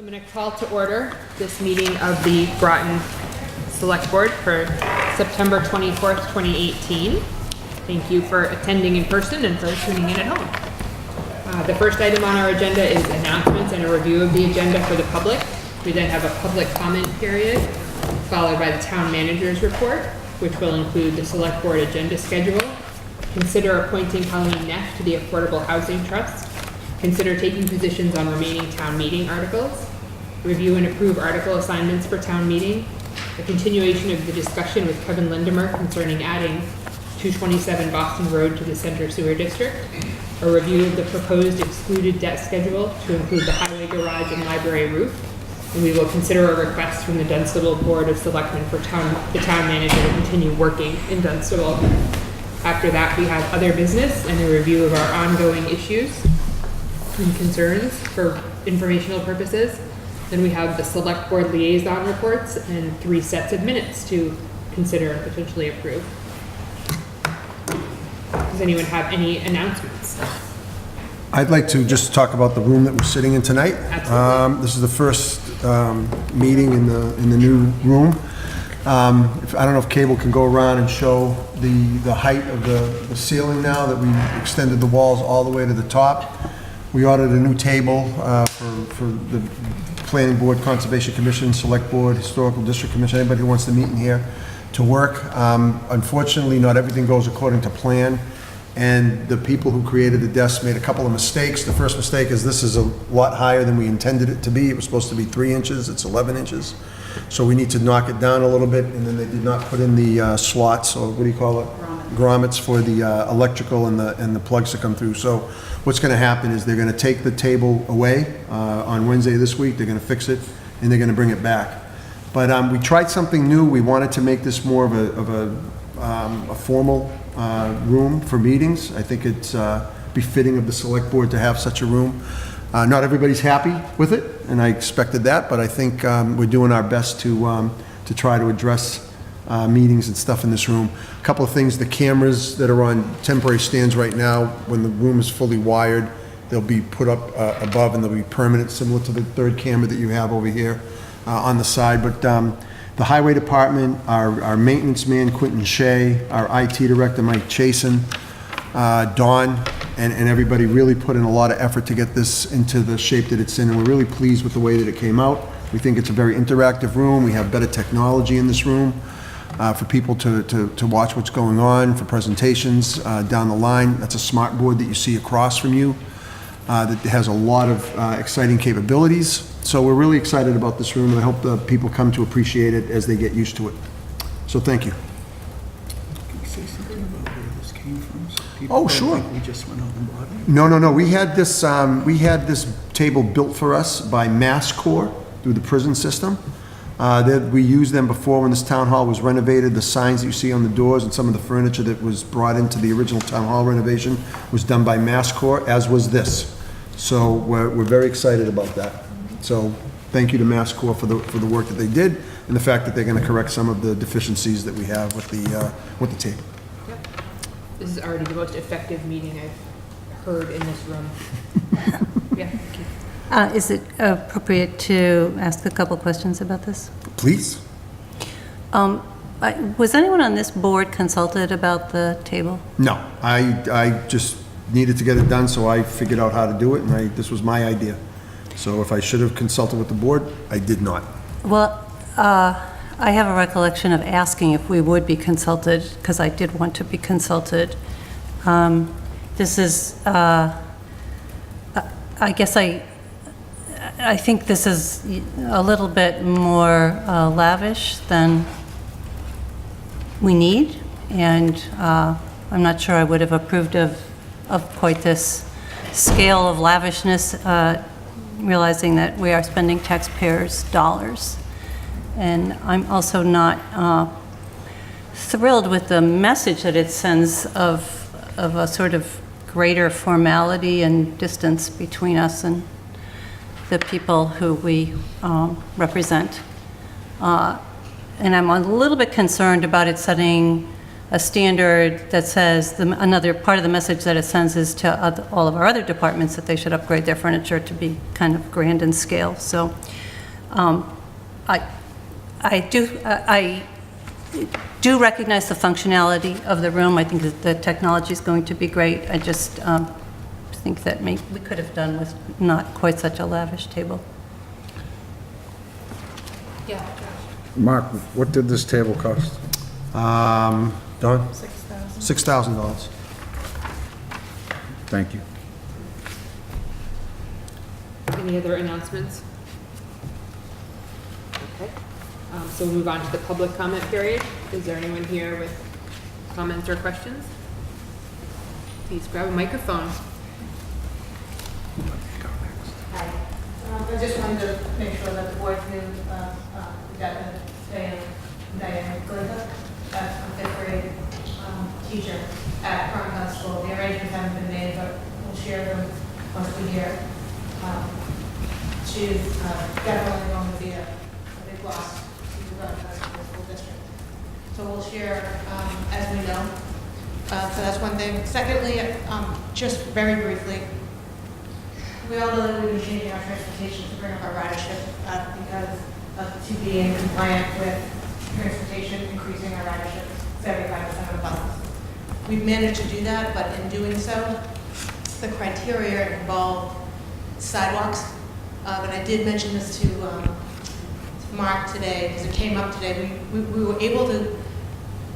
I'm going to call to order this meeting of the Groton Select Board for September 24th, 2018. Thank you for attending in person and for tuning in at home. The first item on our agenda is announcements and a review of the agenda for the public. We then have a public comment period, followed by the town manager's report, which will include the select board agenda schedule. Consider appointing Colleen Neff to the Affordable Housing Trust. Consider taking positions on remaining town meeting articles. Review and approve article assignments for town meeting. A continuation of the discussion with Kevin Lindemer concerning adding 227 Boston Road to the Center Sewer District. A review of the proposed excluded debt schedule to include the highway garage and library roof. And we will consider a request from the Dunstable Board of Selectmen for the town manager to continue working in Dunstable. After that, we have other business and a review of our ongoing issues and concerns for informational purposes. Then we have the select board liaison reports and 3 sets of minutes to consider and potentially approve. Does anyone have any announcements? I'd like to just talk about the room that we're sitting in tonight. Absolutely. This is the first meeting in the new room. I don't know if Cable can go around and show the height of the ceiling now that we extended the walls all the way to the top. We ordered a new table for the Planning Board, Conservation Commission, Select Board, Historical District Commission, anybody who wants to meet in here to work. Unfortunately, not everything goes according to plan, and the people who created the desk made a couple of mistakes. The first mistake is this is a lot higher than we intended it to be. It was supposed to be 3 inches, it's 11 inches. So we need to knock it down a little bit, and then they did not put in the slots, or what do you call it? Grommets for the electrical and the plugs to come through. So what's going to happen is they're going to take the table away on Wednesday this week. They're going to fix it, and they're going to bring it back. But we tried something new. We wanted to make this more of a formal room for meetings. I think it's befitting of the select board to have such a room. Not everybody's happy with it, and I expected that, but I think we're doing our best to try to address meetings and stuff in this room. A couple of things: the cameras that are on temporary stands right now, when the room is fully wired, they'll be put up above, and they'll be permanent, similar to the third camera that you have over here on the side. But the highway department, our maintenance man Quentin Shea, our IT director Mike Chasen, Dawn, and everybody really put in a lot of effort to get this into the shape that it's in, and we're really pleased with the way that it came out. We think it's a very interactive room. We have better technology in this room for people to watch what's going on, for presentations down the line. That's a smart board that you see across from you that has a lot of exciting capabilities. So we're really excited about this room, and I hope the people come to appreciate it as they get used to it. So thank you. Can you say something about where this came from? So Oh, sure. We just went out and bought it. No. We had this table built for us by Mass Corps through the prison system. We used them before when this town hall was renovated. The signs that you see on the doors and some of the furniture that was brought into the original town hall renovation was done by Mass Corps, as was this. So we're very excited about that. So thank you to Mass Corps for the work that they did, and the fact that they're going to correct some of the deficiencies that we have with the table. Yep. This is already the most effective meeting I've heard in this room. Yeah, thank you. Is it appropriate to ask a couple questions about this? Please. Was anyone on this board consulted about the table? No, I just needed to get it done, so I figured out how to do it, and this was my idea. So if I should have consulted with the board, I did not. Well, I have a recollection of asking if we would be consulted, because I did want to be consulted. This is, I guess I think this is a little bit more lavish than we need, and I'm not sure I would have approved of quite this scale of lavishness, realizing that we are spending taxpayers' dollars. And I'm also not thrilled with the message that it sends of a sort of greater formality and distance between us and the people who we represent. And I'm a little bit concerned about it setting a standard that says, another part of the message that it sends is to all of our other departments that they should upgrade their furniture to be kind of grand in scale. So I do recognize the functionality of the room. I think that the technology is going to be great. I just think that we could have done with not quite such a lavish table. Yeah. Mark, what did this table cost? Don? $6,000. $6,000. Thank you. Any other announcements? Okay. So we'll move on to the public comment period. Is there anyone here with comments or questions? Please grab a microphone. Hi. I just wanted to make sure that the board knew we got to stay in Diana Glinda, a fifth grade teacher at Groton High School. The arrangements haven't been made, but we'll share them once we hear. She's definitely going to be a big loss to the Groton High School district. So we'll share as we know. So that's one thing. Secondly, just very briefly, we all know that we've been changing our transportation to bring up our ridership because to be in compliant with transportation, increasing our ridership 75% of the buses. We've managed to do that, but in doing so, the criteria involve sidewalks. And I did mention this to Mark today because it came up today. We were able to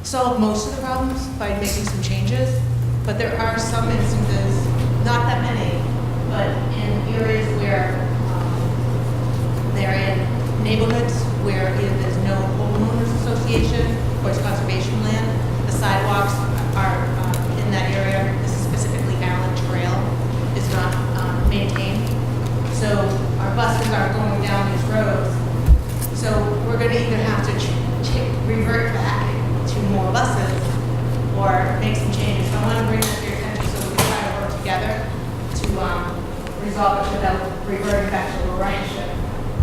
solve most of the problems by making some changes, but there are some instances, not that many, but in areas where they're in neighborhoods where either there's no homeowners association or it's conservation land, the sidewalks are in that area. This is specifically Allen Trail is not maintained. So our buses are going down these roads. So we're going to either have to revert back to more buses or make some changes. So I want to bring that to your attention so we can try to work together to resolve it without reverting back to a ridership.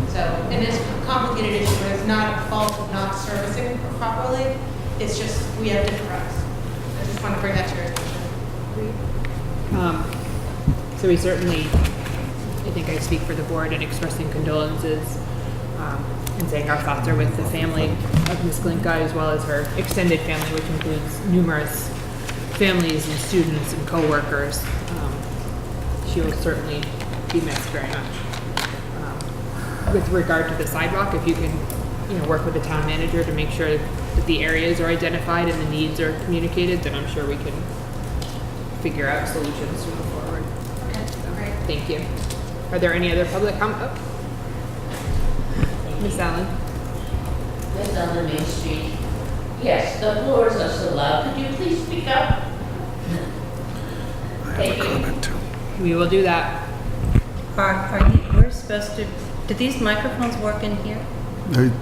So it is a complicated issue, but it's not a fault of not servicing properly. It's just we have different routes. I just want to bring that to your attention. So we certainly, I think I speak for the board in expressing condolences and saying our thoughts are with the family of Ms. Glinka as well as her extended family, which includes numerous families and students and co-workers. She will certainly be missed very much. With regard to the sidewalk, if you can, work with the town manager to make sure that the areas are identified and the needs are communicated, then I'm sure we can figure out solutions to move forward. Okay, great. Thank you. Are there any other public comment? Ms. Allen? That's on the Main Street. Yes, the floors are so loud. Could you please speak up? Thank you. We will do that. We're supposed to, do these microphones work in here?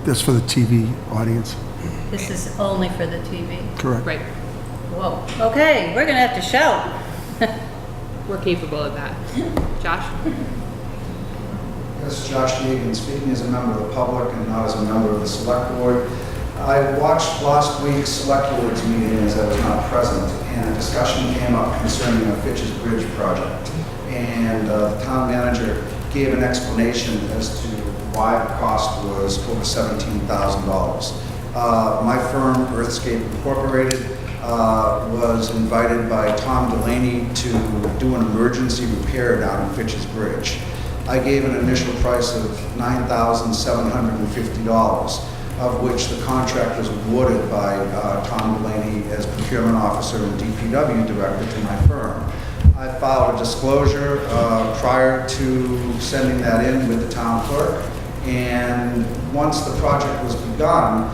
That's for the TV audience. This is only for the TV. Correct. Right. Whoa. Okay, we're gonna have to shout. We're capable of that. Josh? This is Josh Gagan, speaking as a member of the public and not as a member of the select board. I watched last week's select board's meeting as I was not present, and a discussion came up concerning a Fitch's Bridge project. And the town manager gave an explanation as to why the cost was over $17,000. My firm, Earthscape Incorporated, was invited by Tom Delaney to do an emergency repair down in Fitch's Bridge. I gave an initial price of $9,750, of which the contract was awarded by Tom Delaney as procurement officer and DPW director to my firm. I filed a disclosure prior to sending that in with the town clerk, and once the project was begun,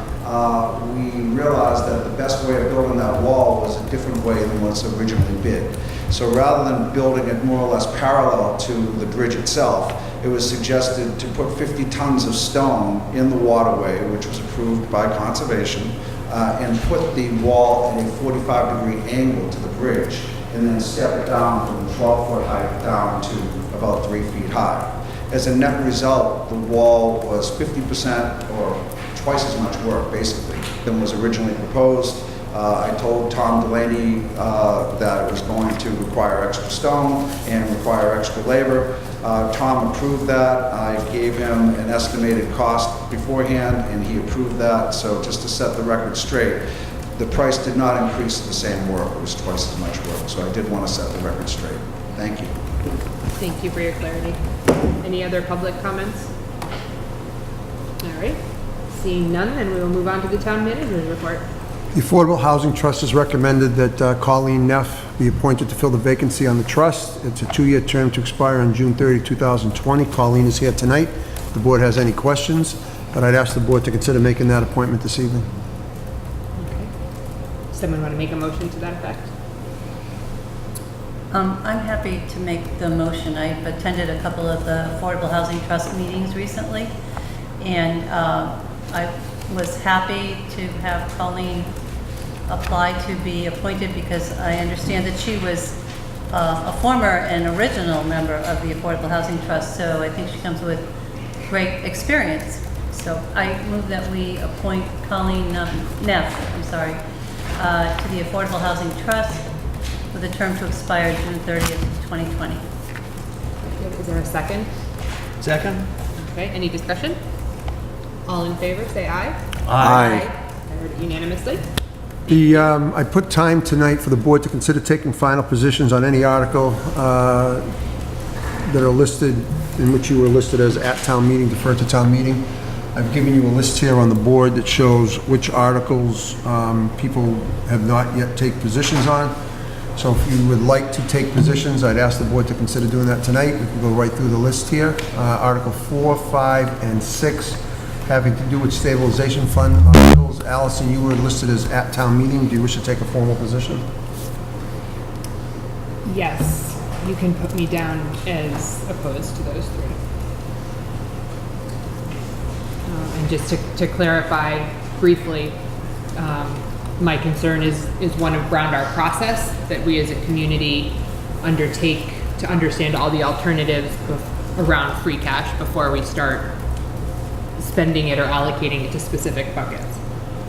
we realized that the best way of building that wall was a different way than what's originally bid. So rather than building it more or less parallel to the bridge itself, it was suggested to put 50 tons of stone in the waterway, which was approved by conservation, and put the wall at a 45-degree angle to the bridge, and then step it down from 12-foot height down to about 3 feet high. As a net result, the wall was 50% or twice as much work, basically, than was originally proposed. I told Tom Delaney that it was going to require extra stone and require extra labor. Tom approved that. I gave him an estimated cost beforehand, and he approved that. So just to set the record straight, the price did not increase the same work. It was twice as much work. So I did want to set the record straight. Thank you. Thank you for your clarity. Any other public comments? All right. Seeing none, then we will move on to the town manager's report. The Affordable Housing Trust has recommended that Colleen Neff be appointed to fill the vacancy on the trust. It's a 2-year term to expire on June 30, 2020. Colleen is here tonight. If the board has any questions, but I'd ask the board to consider making that appointment this evening. Okay. Someone want to make a motion to that effect? I'm happy to make the motion. I've attended a couple of the Affordable Housing Trust meetings recently, and I was happy to have Colleen apply to be appointed because I understand that she was a former and original member of the Affordable Housing Trust, so I think she comes with great experience. So I move that we appoint Colleen Neff, to the Affordable Housing Trust with a term to expire June 30th, 2020. Is there a second? Second? Okay, any discussion? All in favor, say aye. Aye. Carried unanimously. I put time tonight for the board to consider taking final positions on any article that are listed, in which you were listed as at town meeting, deferred to town meeting. I've given you a list here on the board that shows which articles people have not yet taken positions on. So if you would like to take positions, I'd ask the board to consider doing that tonight. We can go right through the list here. Article 4, 5, and 6, having to do with stabilization fund articles. Allison, you were listed as at town meeting. Do you wish to take a formal position? Yes, you can put me down as opposed to those three. And just to clarify briefly, my concern is one around our process that we as a community undertake to understand all the alternatives around free cash before we start spending it or allocating it to specific buckets.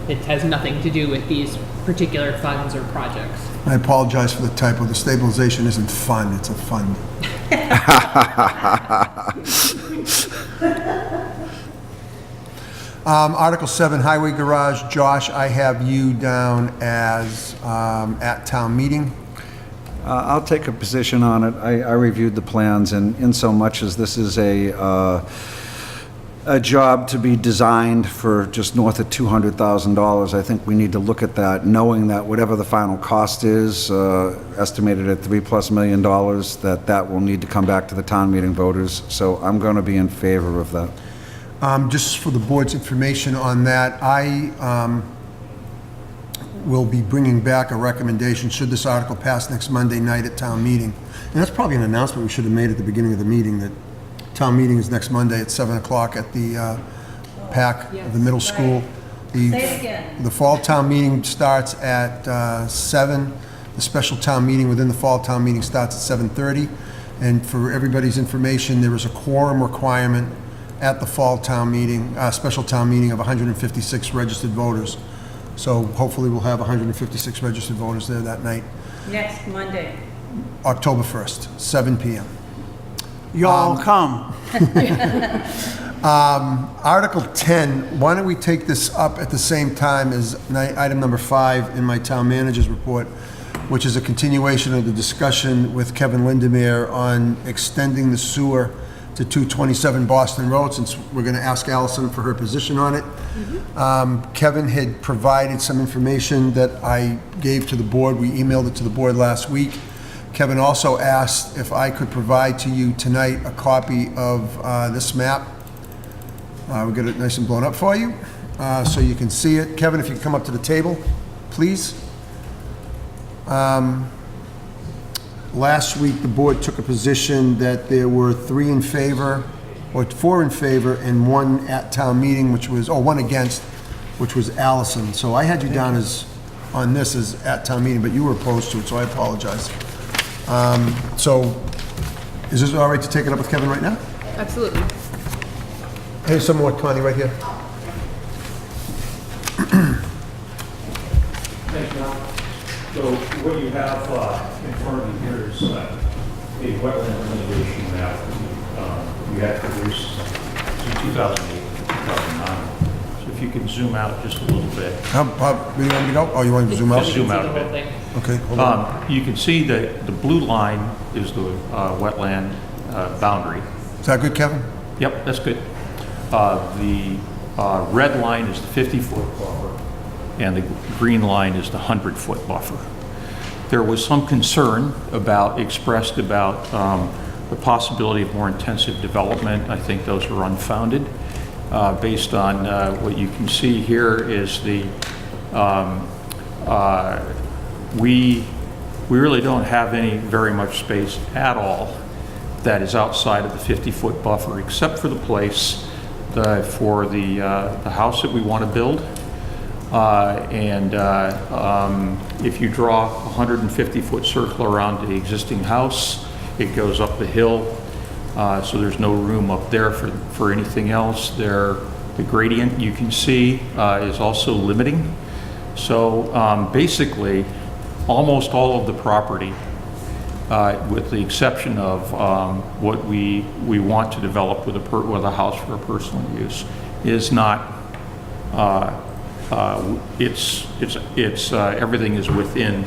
It has nothing to do with these particular funds or projects. I apologize for the typo. The stabilization isn't fund, it's a fund. Article 7, Highway Garage. Josh, I have you down as at town meeting. I'll take a position on it. I reviewed the plans, and in so much as this is a job to be designed for just north of $200,000, I think we need to look at that, knowing that whatever the final cost is, estimated at $3+ million, that will need to come back to the town meeting voters. So I'm going to be in favor of that. Just for the board's information on that, I will be bringing back a recommendation should this article pass next Monday night at town meeting. And that's probably an announcement we should have made at the beginning of the meeting, that town meeting is next Monday at 7 o'clock at the PAC of the middle school. Say it again. The fall town meeting starts at 7. The special town meeting within the fall town meeting starts at 7:30. And for everybody's information, there is a quorum requirement at the fall town meeting, special town meeting of 156 registered voters. So hopefully we'll have 156 registered voters there that night. Next Monday. October 1st, 7 p.m. Y'all come. Article 10, why don't we take this up at the same time as item number 5 in my town manager's report, which is a continuation of the discussion with Kevin Lindemeyer on extending the sewer to 227 Boston Road, since we're going to ask Allison for her position on it. Kevin had provided some information that I gave to the board. We emailed it to the board last week. Kevin also asked if I could provide to you tonight a copy of this map. We'll get it nice and blown up for you, so you can see it. Kevin, if you could come up to the table, please. Last week, the board took a position that there were 3 in favor, or 4 in favor, and 1 at town meeting, which was, 1 against, which was Allison. So I had you down as, on this as at town meeting, but you were opposed to it, so I apologize. So, is this all right to take it up with Kevin right now? Absolutely. Here's some more, Connie, right here. Thank you. what you have in front of you here is a wetland delineation map we had produced in 2008, 2009. So if you can zoom out just a little bit. How, where do you want me to go? Oh, you want me to zoom out? Just zoom out a See the whole bit. thing. Okay, hold on. You can see that the blue line is the wetland boundary. Is that good, Kevin? Yep, that's good. The red line is the 50-foot buffer, and the green line is the 100-foot buffer. There was some concern expressed about the possibility of more intensive development. I think those are unfounded. Based on what you can see here is we really don't have very much space at all that is outside of the 50-foot buffer, except for the place for the house that we want to build. If you draw a 150-foot circle around the existing house, it goes up the hill, so there's no room up there for anything else. The gradient you can see is also limiting. So basically, almost all of the property, with the exception of what we want to develop with a house for a personal use, is not. Everything is within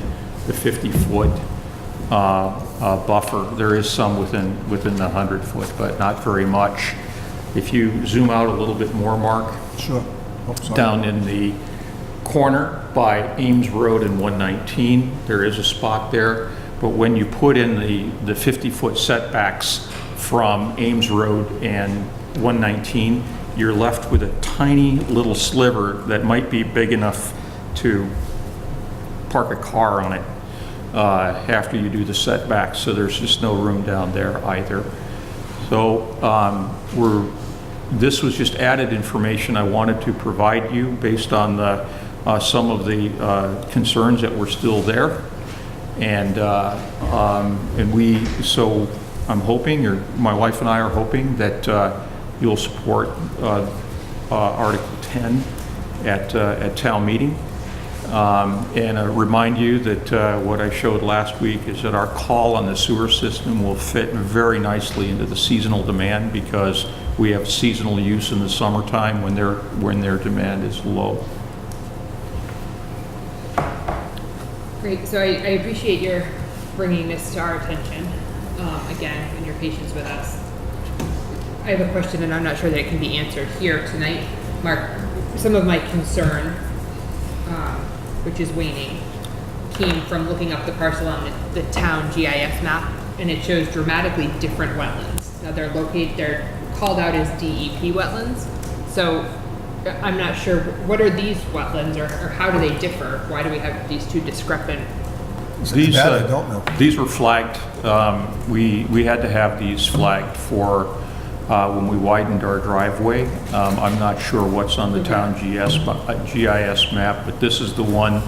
the 50-foot buffer. There is some within the 100-foot, but not very much. If you zoom out a little bit more, Mark. Sure. Oh, sorry. Down in the corner by Ames Road and 119, there is a spot there. But when you put in the 50-foot setbacks from Ames Road and 119, you're left with a tiny little sliver that might be big enough to park a car on it after you do the setbacks. So there's just no room down there either. So this was just added information I wanted to provide you based on some of the concerns that were still there. So I'm hoping, or my wife and I are hoping, that you'll support Article 10 at town meeting. And I remind you that what I showed last week is that our call on the sewer system will fit very nicely into the seasonal demand, because we have seasonal use in the summertime when their demand is low. Great, so I appreciate your bringing this to our attention, again, and your patience with us. I have a question, and I'm not sure that it can be answered here tonight. Mark, some of my concern, which is waning, came from looking up the parcel on the town GIS map, and it shows dramatically different wetlands. Now they're called out as DEP wetlands, so I'm not sure, what are these wetlands, or how do they differ? Why do we have these two discrepant? That I don't know. These were flagged. We had to have these flagged for when we widened our driveway. I'm not sure what's on the town GIS map, but this is the one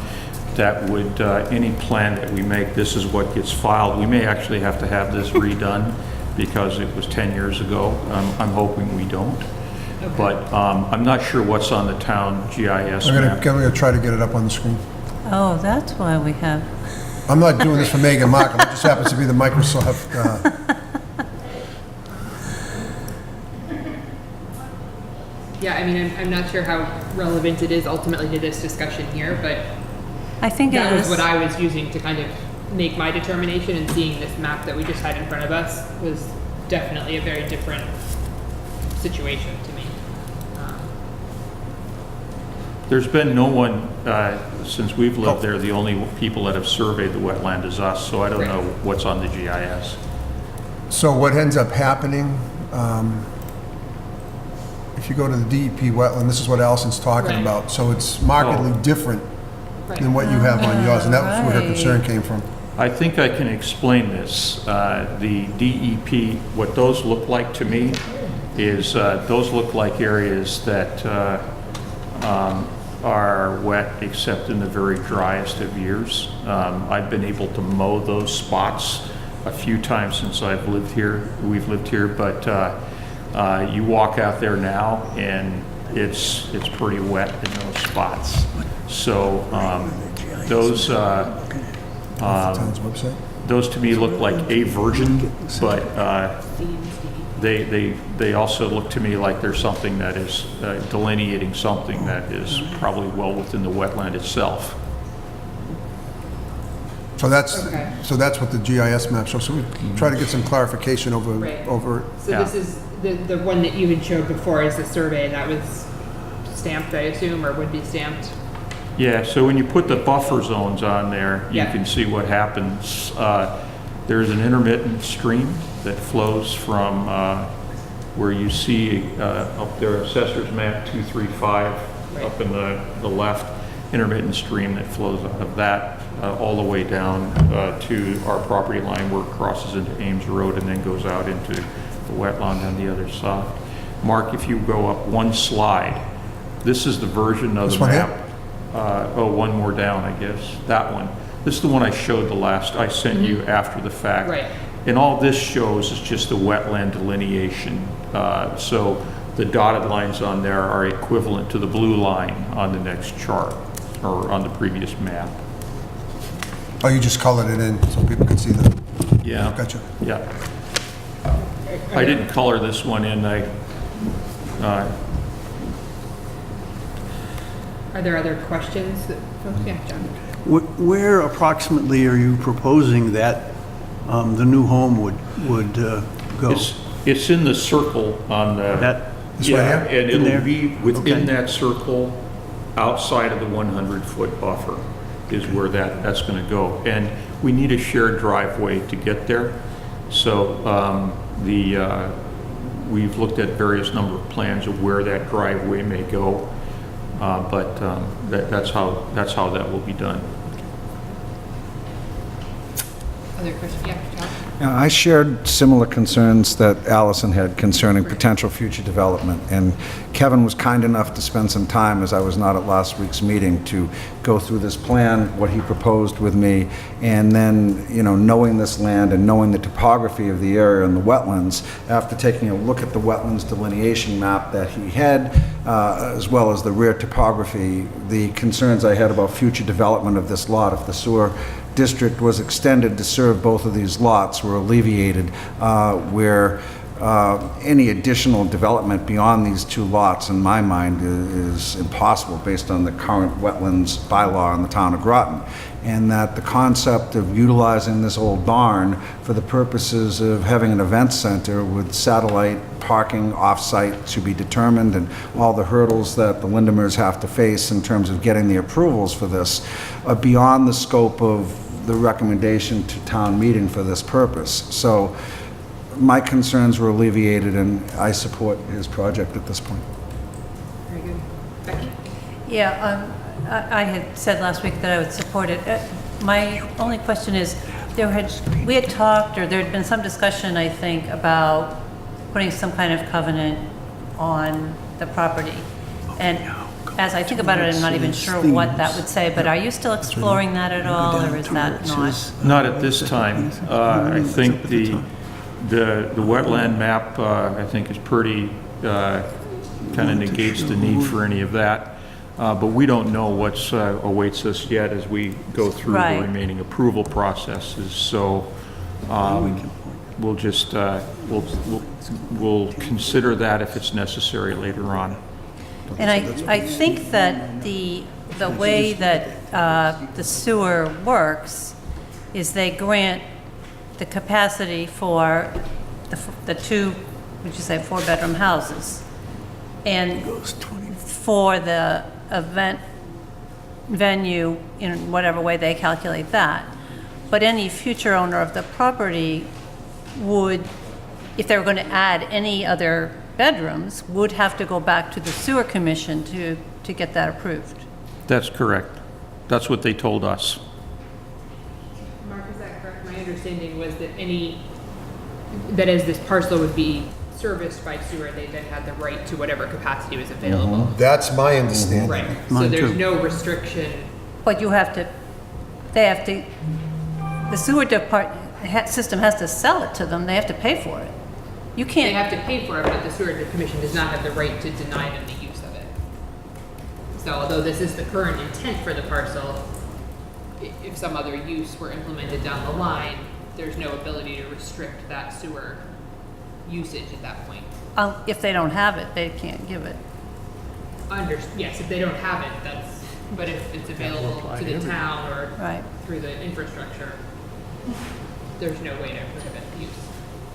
that would, any plan that we make, this is what gets filed. We may actually have to have this redone because it was 10 years ago. I'm hoping we don't. Okay. But I'm not sure what's on the town GIS map. I'm gonna try to get it up on the screen. Oh, that's why we have, I'm not doing this for Megan Markham, it just happens to be the Microsoft, Yeah, I mean, I'm not sure how relevant it is ultimately to this discussion here, but I think it that was is. what I was using to kind of make my determination, and seeing this map that we just had in front of us was definitely a very different situation to me. There's been no one, since we've lived there, the only people that have surveyed the wetland is us, so I don't know what's on the GIS. so what ends up happening, if you go to the DEP wetland, this is what Allison's talking Right. about, so it's markedly Oh. different Right. than what you have on yours, and that was where her Right. concern came from. I think I can explain this. The DEP, what those look like to me is, those look like areas that are wet except in the very driest of years. I've been able to mow those spots a few times since I've lived here, we've lived here, but you walk out there now and it's pretty wet in those spots. So those Off the town's website? Those to me look like a version, but they also look to me like there's something that is delineating something that is probably well within the wetland itself. So that's, Okay. so that's what the GIS map shows. So we try to get some clarification Right. over, So Yeah. this is, the one that you had showed before is the survey that was stamped, I assume, or would be stamped? Yeah, so when you put the buffer zones on there, you Yeah. can see what happens. There's an intermittent stream that flows from where you see up there, Assessor's Map 235, Right. up in the left, intermittent stream that flows out of that all the way down to our property line where it crosses into Ames Road and then goes out into the wetland on the other side. Mark, if you go up one slide, this is the version of This the one here? map. One more down, I guess, that one. This is the one I showed I sent you after the fact. Right. And all this shows is just the wetland delineation. So the dotted lines on there are equivalent to the blue line on the next chart, or on the previous map. oh, you just colored it in so people can see the, Yeah. gotcha. Yeah. I didn't color this one in, Are there other questions that folks, yeah, John? Where approximately are you proposing that the new home would go? it's in the circle on the. That, This right Yeah, here? and In there? it'll be within Okay. that circle, outside of the 100-foot buffer is where that's going to go. And we need a shared driveway to get there. So we've looked at various number of plans of where that driveway may go, but that's how that will be done. Other questions? Yeah, John? Yeah, I shared similar concerns that Allison had concerning potential future development, and Kevin was kind enough to spend some time, as I was not at last week's meeting, to go through this plan, what he proposed with me, and then, knowing this land and knowing the topography of the area and the wetlands, after taking a look at the wetlands delineation map that he had, as well as the rear topography, the concerns I had about future development of this lot, if the sewer district was extended to serve both of these lots, were alleviated, where any additional development beyond these two lots, in my mind, is impossible based on the current wetlands bylaw in the town of Groton. And that the concept of utilizing this old barn for the purposes of having an event center with satellite parking off-site to be determined, and all the hurdles that the Lindemers have to face in terms of getting the approvals for this are beyond the scope of the recommendation to town meeting for this purpose. So my concerns were alleviated, and I support his project at this point. Very good. Becky? Yeah, I had said last week that I would support it. My only question is, we had talked, or there had been some discussion, I think, about putting some kind of covenant on the property. And as I think about it, I'm not even sure what that would say, but are you still exploring that at all, or is that not? Not at this time. I think the wetland map, I think, is pretty, kind of negates the need for any of that. But we don't know what awaits us yet as we go through the Right. remaining approval processes. So we'll just, we'll consider that if it's necessary later on. And I think that the way that the sewer works is they grant the capacity for the two, would you say, 4-bedroom houses. And for the event venue, in whatever way they calculate that. But any future owner of the property would, if they were going to add any other bedrooms, would have to go back to the sewer commission to get that approved. That's correct. That's what they told us. Mark, is that correct? My understanding was that as this parcel would be serviced by sewer, they then had the right to whatever capacity was available. That's my understanding. Right, so Mine there's too. no restriction. But the sewer system has to sell it to them, they have to pay for it. You They can't, have to pay for it, but the sewer commission does not have the right to deny them the use of it. So although this is the current intent for the parcel, if some other use were implemented down the line, there's no ability to restrict that sewer usage at that point. If they don't have it, they can't give it. Yes, if they don't have it, but if it's available to the town or Right. through the infrastructure, there's no way to prohibit use.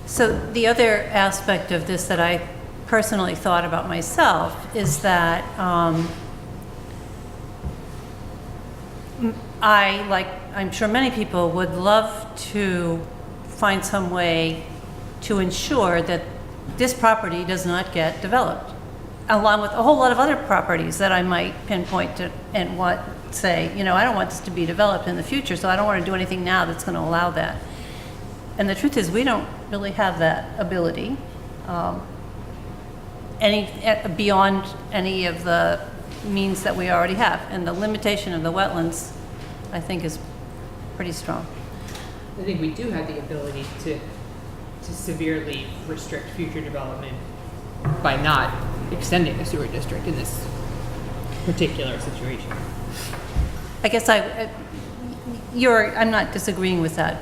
So the other aspect of this that I personally thought about myself is that like I'm sure many people, would love to find some way to ensure that this property does not get developed, along with a whole lot of other properties that I might pinpoint to and say, I don't want this to be developed in the future, so I don't want to do anything now that's going to allow that. And the truth is, we don't really have that ability, beyond any of the means that we already have. And the limitation of the wetlands, I think, is pretty strong. I think we do have the ability to severely restrict future development by not extending the sewer district in this particular situation. I guess I'm not disagreeing with that.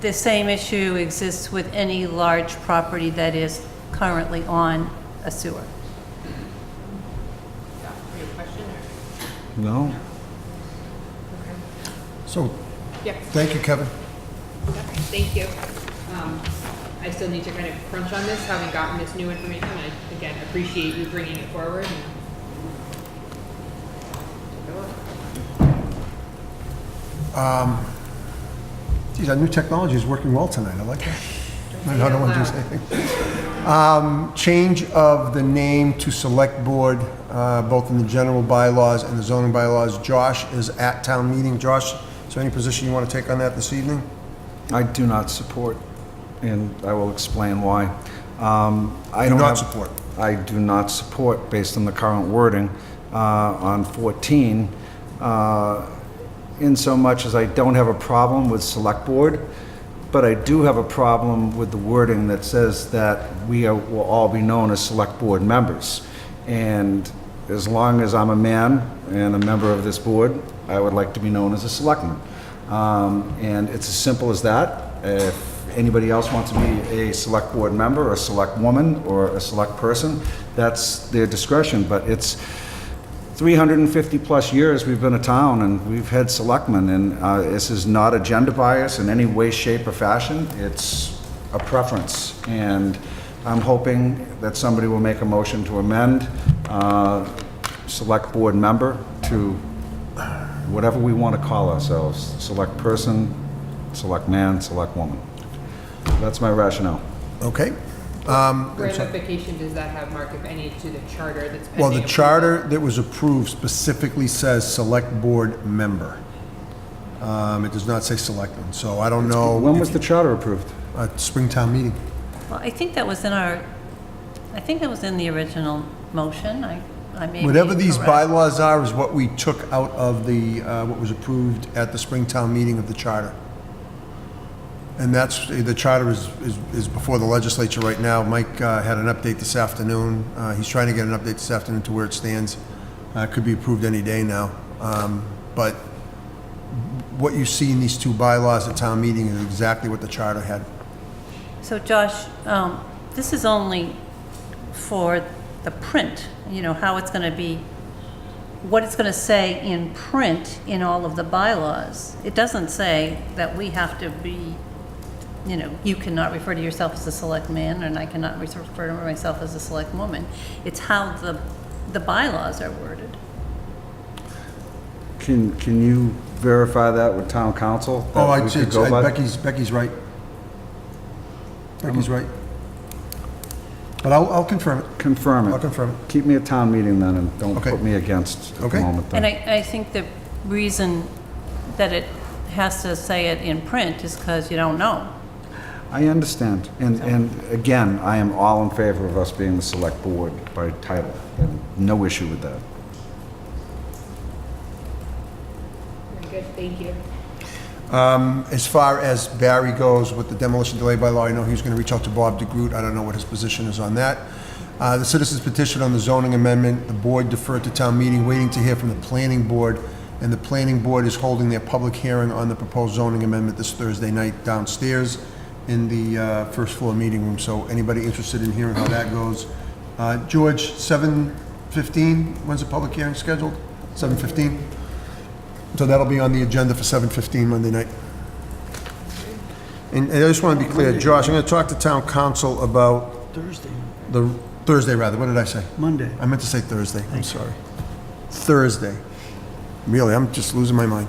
The same issue exists with any large property that is currently on a sewer. Yeah, you have a question or? No? So, Yep. thank you, Kevin. Okay, thank you. I still need to kind of crunch on this, having gotten this new information. I, again, appreciate you bringing it forward. Geez, our new technology is working well tonight. I like that. I don't want to say anything. Change of the name to Select Board, both in the general bylaws and the zoning bylaws. Josh is at town meeting. Josh, is there any position you want to take on that this evening? I do not support, and I will explain why. I Do not support. I do not support, based on the current wording on 14, in so much as I don't have a problem with Select Board, but I do have a problem with the wording that says that will all be known as Select Board members. And as long as I'm a man and a member of this board, I would like to be known as a selectman. And it's as simple as that. If anybody else wants to be a select board member, or a select woman, or a select person, that's their discretion. But it's 350 plus years we've been a town and we've had selectmen, and this is not a gender bias in any way, shape, or fashion. It's a preference. And I'm hoping that somebody will make a motion to amend select board member to whatever we want to call ourselves, select person, select man, select woman. That's my rationale. Okay. What ramification does that have, Mark, if any, to the charter that's pending? Well, the approval? charter that was approved specifically says Select Board member. It does not say selectman, so I don't know. When was the charter approved? Springtown meeting. Well, I think that was in the original motion. I may be Whatever these correct. bylaws are is what we took out of the, what was approved at the Springtown meeting of the charter. And the charter is before the legislature right now. Mike had an update this afternoon. He's trying to get an update this afternoon to where it stands. Could be approved any day now. But what you see in these two bylaws at town meeting is exactly what the charter had. So Josh, this is only for the print, how it's going to be, what it's going to say in print in all of the bylaws. It doesn't say that we have to be, you cannot refer to yourself as a select man and I cannot refer to myself as a select woman. It's how the bylaws are worded. Can you verify that with town council? that Oh, we could go by? Becky's right. Becky's right. But I'll confirm it. Confirm it. I'll confirm it. Keep me at town meeting then, and don't Okay. put me against at the Okay. moment then. And I think the reason that it has to say it in print is because you don't know. I understand. And again, I am all in favor of us being the select board by title. And no issue with that. Very good, thank you. As far as Barry goes with the demolition delay by law, I know he was going to reach out to Bob DeGroot. I don't know what his position is on that. The citizens petition on the zoning amendment, the board deferred to town meeting, waiting to hear from the planning board and the planning board is holding their public hearing on the proposed zoning amendment this Thursday night downstairs in the first floor meeting room. So anybody interested in hearing how that goes? George, 7:15, when's the public hearing scheduled? 7:15? So that'll be on the agenda for 7:15 Monday night. And I just want to be clear, Josh, I'm going to talk to town council about Thursday, what did I say? Monday. I meant to say Thursday, I'm sorry. Thursday. Really, I'm just losing my mind.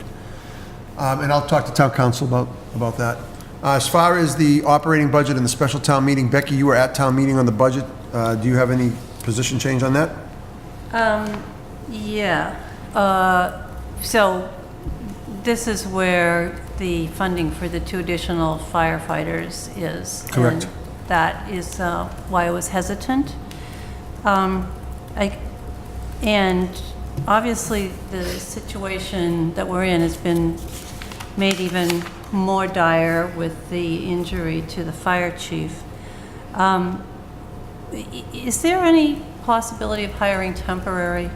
And I'll talk to town council about that. As far as the operating budget and the special town meeting, Becky, you were at town meeting on the budget. Do you have any position change on that? Yeah. So this is where the funding for the 2 additional firefighters is. Correct. And that is why I was hesitant. And obviously, the situation that we're in has been made even more dire with the injury to the fire chief. Is there any possibility of hiring temporary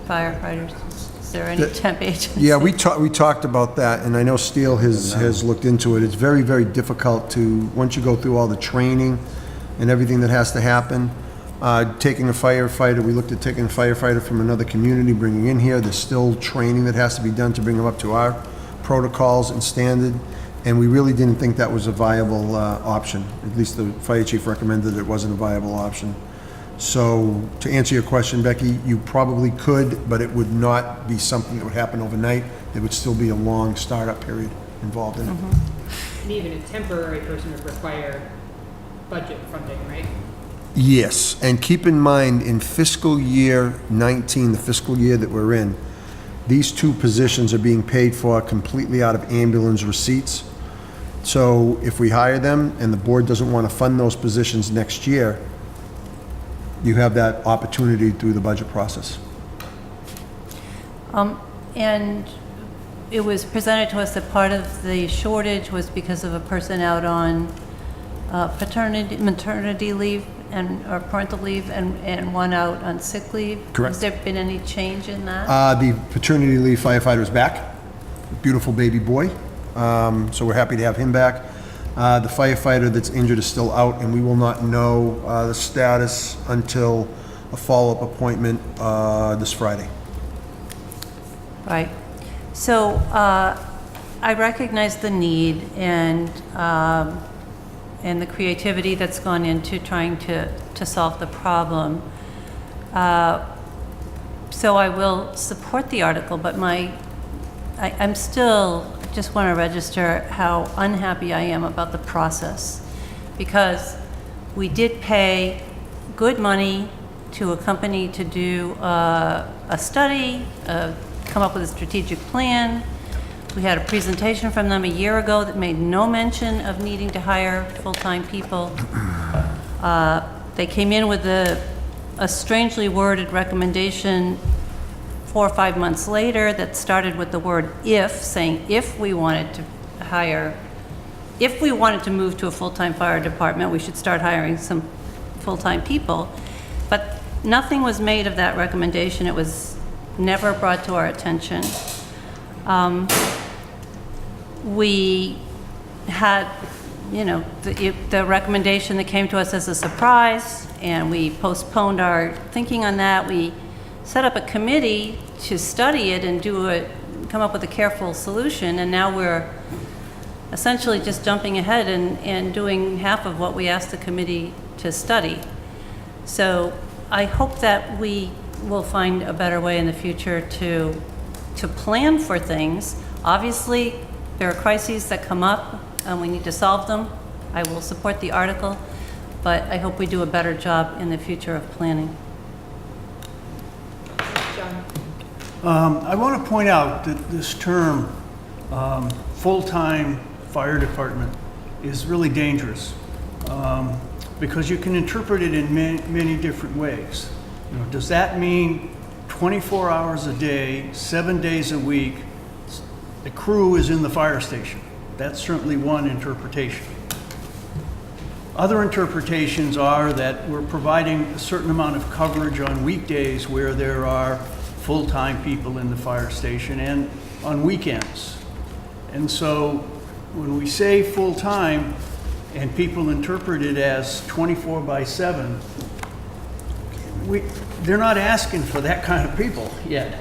firefighters? Is there any temp agency? Yeah, we talked about that, and I know Steele has looked into it. It's very, very difficult to, once you go through all the training and everything that has to happen, taking a firefighter, we looked at taking a firefighter from another community, bringing in here. There's still training that has to be done to bring them up to our protocols and standard, and we really didn't think that was a viable option. At least the fire chief recommended it wasn't a viable option. So to answer your question, Becky, you probably could, but it would not be something that would happen overnight. There would still be a long startup period involved in it. And even a temporary person would require budget funding, right? Yes, and keep in mind, in fiscal year 19, the fiscal year that we're in, these 2 positions are being paid for completely out of ambulance receipts. So if we hire them and the board doesn't want to fund those positions next year, you have that opportunity through the budget process. And it was presented to us that part of the shortage was because of a person out on maternity leave or parental leave and one out on sick leave. Correct. Has there been any change in that? The paternity leave firefighter is back, beautiful baby boy, so we're happy to have him back. The firefighter that's injured is still out, and we will not know the status until a follow-up appointment this Friday. Right. So I recognize the need and the creativity that's gone into trying to solve the problem. So I will support the article, but I'm still just want to register how unhappy I am about the process, because we did pay good money to a company to do a study, come up with a strategic plan. We had a presentation from them a year ago that made no mention of needing to hire full-time people. They came in with a strangely worded recommendation 4 or 5 months later that started with the word if, saying if we wanted to move to a full-time fire department, we should start hiring some full-time people. But nothing was made of that recommendation. It was never brought to our attention. We had, the recommendation that came to us as a surprise, and we postponed our thinking on that. We set up a committee to study it and come up with a careful solution, and now we're essentially just jumping ahead and doing half of what we asked the committee to study. So I hope that we will find a better way in the future to plan for things. Obviously, there are crises that come up and we need to solve them. I will support the article, but I hope we do a better job in the future of planning. I want to point out that this term, full-time fire department, is really dangerous because you can interpret it in many different ways. Does that mean 24 hours a day, 7 days a week, the crew is in the fire station? That's certainly one interpretation. Other interpretations are that we're providing a certain amount of coverage on weekdays where there are full-time people in the fire station, and on weekends. And so when we say full-time and people interpret it as 24 by 7, they're not asking for that kind of people yet.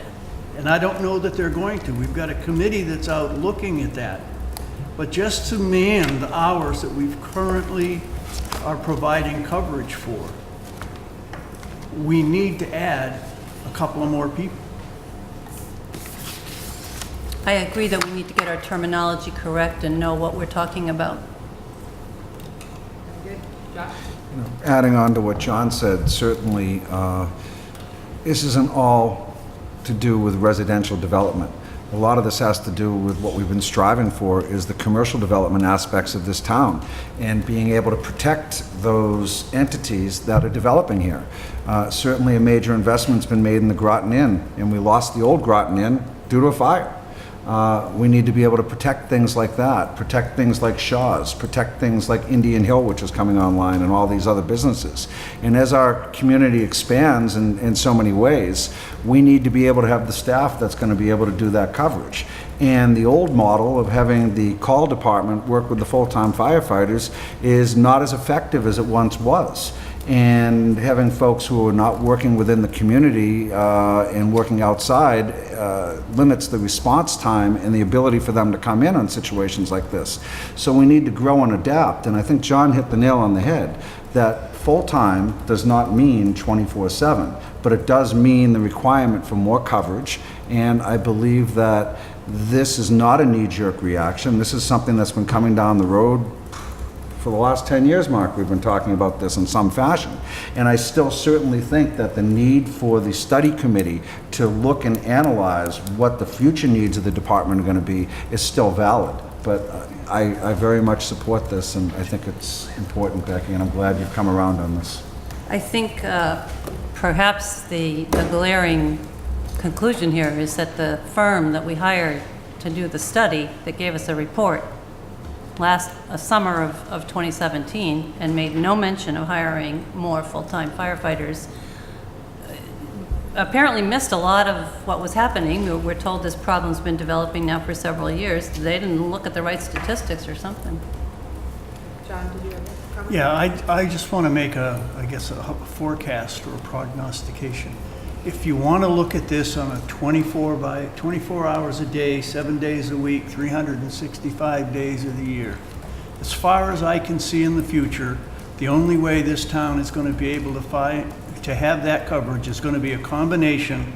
And I don't know that they're going to. We've got a committee that's out looking at that. But just to man the hours that we've currently are providing coverage for, we need to add a couple of more people. I agree that we need to get our terminology correct and know what we're talking about. Good. Josh? Adding on to what John said, certainly, this isn't all to do with residential development. A lot of this has to do with what we've been striving for is the commercial development aspects of this town and being able to protect those entities that are developing here. Certainly a major investment's been made in the Groton Inn, and we lost the old Groton Inn due to a fire. We need to be able to protect things like that, protect things like Shaw's, protect things like Indian Hill, which is coming online, and all these other businesses. And as our community expands in so many ways, we need to be able to have the staff that's going to be able to do that coverage. And the old model of having the call department work with the full-time firefighters is not as effective as it once was. And having folks who are not working within the community and working outside limits the response time and the ability for them to come in on situations like this. So we need to grow and adapt, and I think John hit the nail on the head, that full-time does not mean 24/7, but it does mean the requirement for more coverage, and I believe that this is not a knee-jerk reaction. This is something that's been coming down the road for the last 10 years, Mark. We've been talking about this in some fashion. And I still certainly think that the need for the study committee to look and analyze what the future needs of the department are going to be is still valid. But I very much support this, and I think it's important, Becky, and I'm glad you've come around on this. I think perhaps the glaring conclusion here is that the firm that we hired to do the study that gave us a report summer of 2017 and made no mention of hiring more full-time firefighters, apparently missed a lot of what was happening. We're told this problem's been developing now for several years. They didn't look at the right statistics or something. John, did you have a comment? Yeah, I just want to make a forecast or a prognostication. If you want to look at this on a 24 hours a day, 7 days a week, 365 days of the year, as far as I can see in the future, the only way this town is going to be able to have that coverage is going to be a combination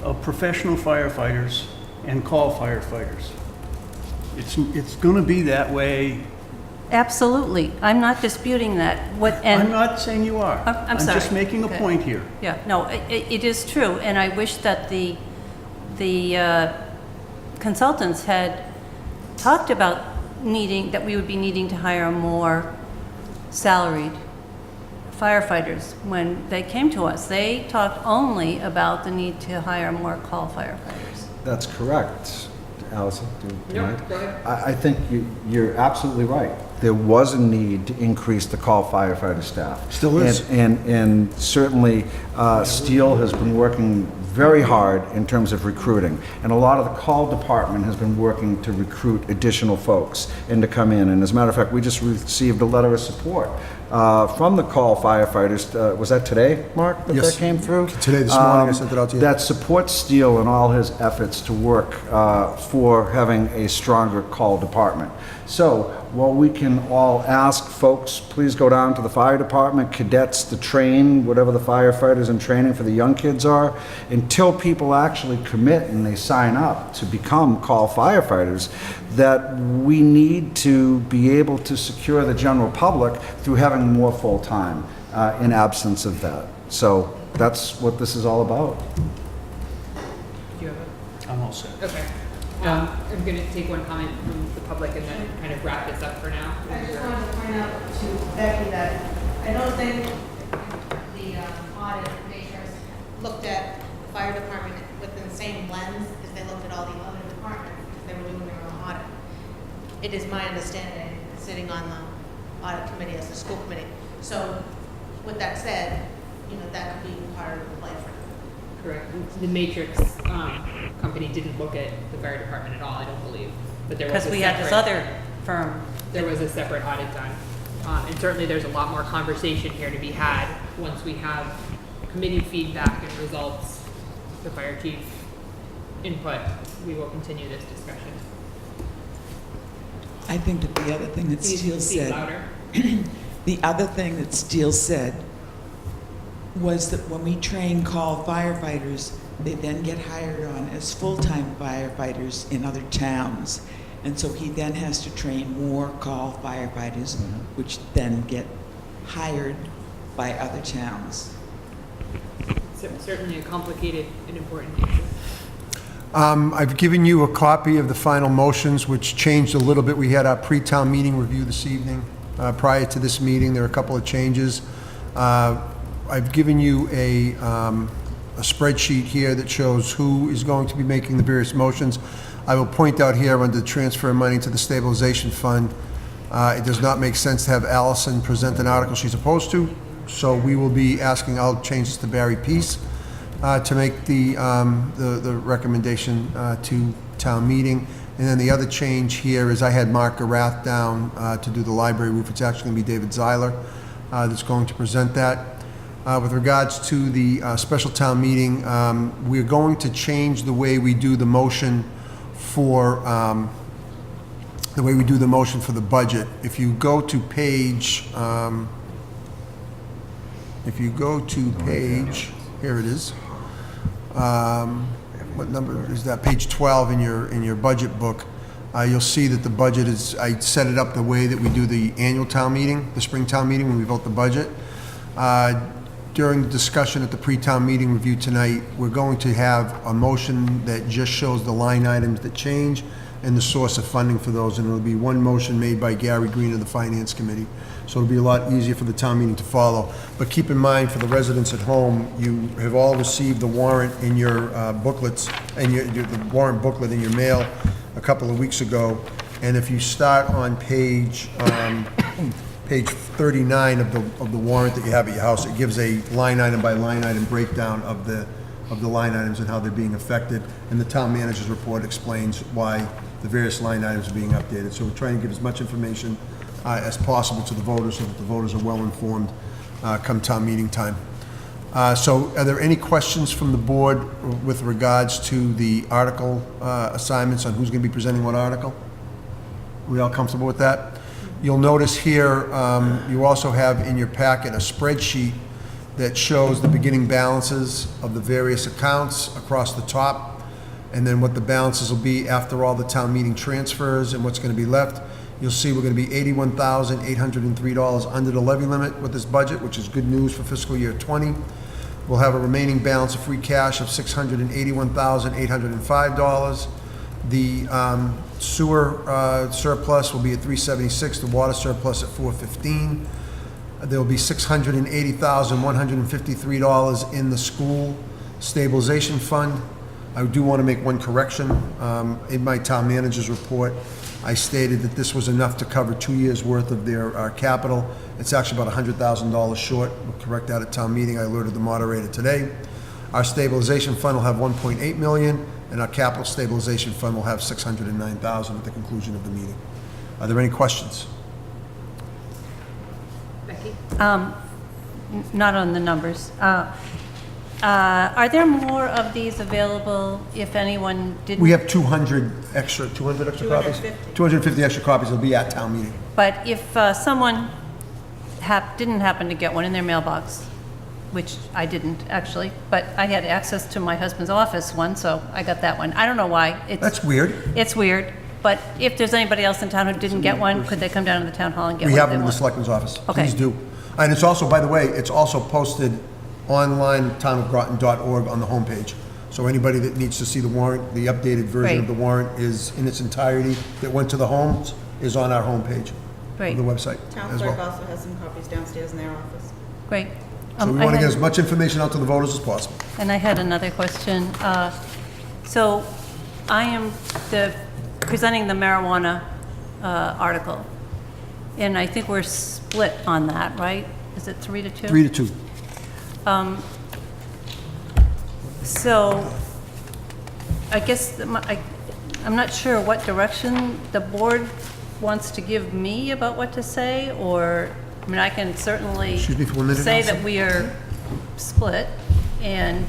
of professional firefighters and call firefighters. It's going to be that way. Absolutely. I'm not disputing that. I'm not saying you are. I'm sorry. I'm just making a point here. Yeah, no, it is true, and I wish that the consultants had talked about that we would be needing to hire more salaried firefighters when they came to us. They talked only about the need to hire more call firefighters. That's correct. Allison, do you No, mind? go ahead. I think you're absolutely right. There was a need to increase the call firefighter staff. Still is. And certainly, Steele has been working very hard in terms of recruiting. And a lot of the call department has been working to recruit additional folks and to come in. And as a matter of fact, we just received a letter of support from the call firefighters. Was that today, Mark, that Yes. that came through? Today, this morning, I sent it out to you. That supports Steele in all his efforts to work for having a stronger call department. So while we can all ask folks, please go down to the fire department, cadets to train, whatever the firefighters in training for the young kids are, until people actually commit and they sign up to become call firefighters, that we need to be able to secure the general public through having more full-time in absence of that. So that's what this is all about. Do you have a? I'm all set. Okay. I'm going to take one comment from the public and then kind of wrap this up for now. I just wanted to point out to Becky that I don't think the audit makers looked at the fire department within the same lens as they looked at all the other departments because they were doing their own audit. It is my understanding, sitting on the audit committee as the school committee. So with that said, that could be part of the play for them. Correct. The Matrix company didn't look at the fire department at all, I don't believe. But there was Because a we had this separate- other firm. There was a separate audit done. And certainly there's a lot more conversation here to be had once we have committee feedback and results, the fire chief input. We will continue this discussion. I think that the other thing that Please Steele speak said, louder. the other thing that Steele said was that when we train call firefighters, they then get hired on as full-time firefighters in other towns. And so he then has to train more call firefighters, which then get hired by other towns. Certainly a complicated and important issue. I've given you a copy of the final motions, which changed a little bit. We had our pre-town meeting review this evening. Prior to this meeting, there are a couple of changes. I've given you a spreadsheet here that shows who is going to be making the various motions. I will point out here under transfer money to the stabilization fund, it does not make sense to have Allison present an article she's opposed to, so we will be asking, I'll change this to Barry Peace to make the recommendation to town meeting. And then the other change here is I had Mark Garath down to do the library roof. It's actually going to be David Zeiler that's going to present that. With regards to the special town meeting, we're going to change the way we do the motion for the budget. If you go to page, here it is. What number is that? Page 12 in your budget book. You'll see that the budget is, I set it up the way that we do the annual town meeting, the spring town meeting when we vote the budget. During the discussion at the pre-town meeting review tonight, we're going to have a motion that just shows the line items that change and the source of funding for those, and it'll be one motion made by Gary Green of the Finance Committee. So it'll be a lot easier for the town meeting to follow. But keep in mind, for the residents at home, you have all received the warrant in your booklets, and the warrant booklet in your mail a couple of weeks ago. And if you start on page 39 of the warrant that you have at your house, it gives a line item by line item breakdown of the line items and how they're being affected. And the town manager's report explains why the various line items are being updated. So we're trying to give as much information as possible to the voters so that the voters are well informed come town meeting time. So are there any questions from the board with regards to the article assignments on who's going to be presenting what article? Are we all comfortable with that? You'll notice here, you also have in your packet a spreadsheet that shows the beginning balances of the various accounts across the top, and then what the balances will be after all the town meeting transfers and what's going to be left. You'll see we're going to be $81,803 under the levy limit with this budget, which is good news for fiscal year 20. We'll have a remaining balance of free cash of $681,805. The sewer surplus will be at $376, the water surplus at $415. There will be $680,153 in the school stabilization fund. I do want to make one correction. In my town manager's report, I stated that this was enough to cover 2 years' worth of their capital. It's actually about $100,000 short. We'll correct that at town meeting. I alerted the moderator today. Our stabilization fund will have $1.8 million, and our capital stabilization fund will have $609,000 at the conclusion of the meeting. Are there any questions? Becky? Not on the numbers. Are there more of these available if anyone didn't? We have 200 extra copies? 250 extra copies will be at town meeting. But if someone didn't happen to get one in their mailbox, which I didn't actually, but I had access to my husband's office one, so I got that one. I don't know why. That's weird. It's weird, but if there's anybody else in town who didn't get one, could they come down to the town hall and get one? We if have they them in the want? selectman's office. Okay. Please do. And it's also, by the way, it's also posted online, townofgroton.org on the homepage. So anybody that needs to see the warrant, the updated version of the warrant is in its entirety that went to the homes is on our homepage Great. of the website Town as clerk well. also has some copies downstairs in their office. Great. So we I want to had- get as much information out to the voters as possible. And I had another question. So I am presenting the marijuana article, and I think we're split on that, right? Is it 3-2? 3 to 2. So, I guess, I'm not sure what direction the board wants to give me about what to say, or, I mean, I can certainly Excuse me for 1 minute, say Allison? that we are split, and,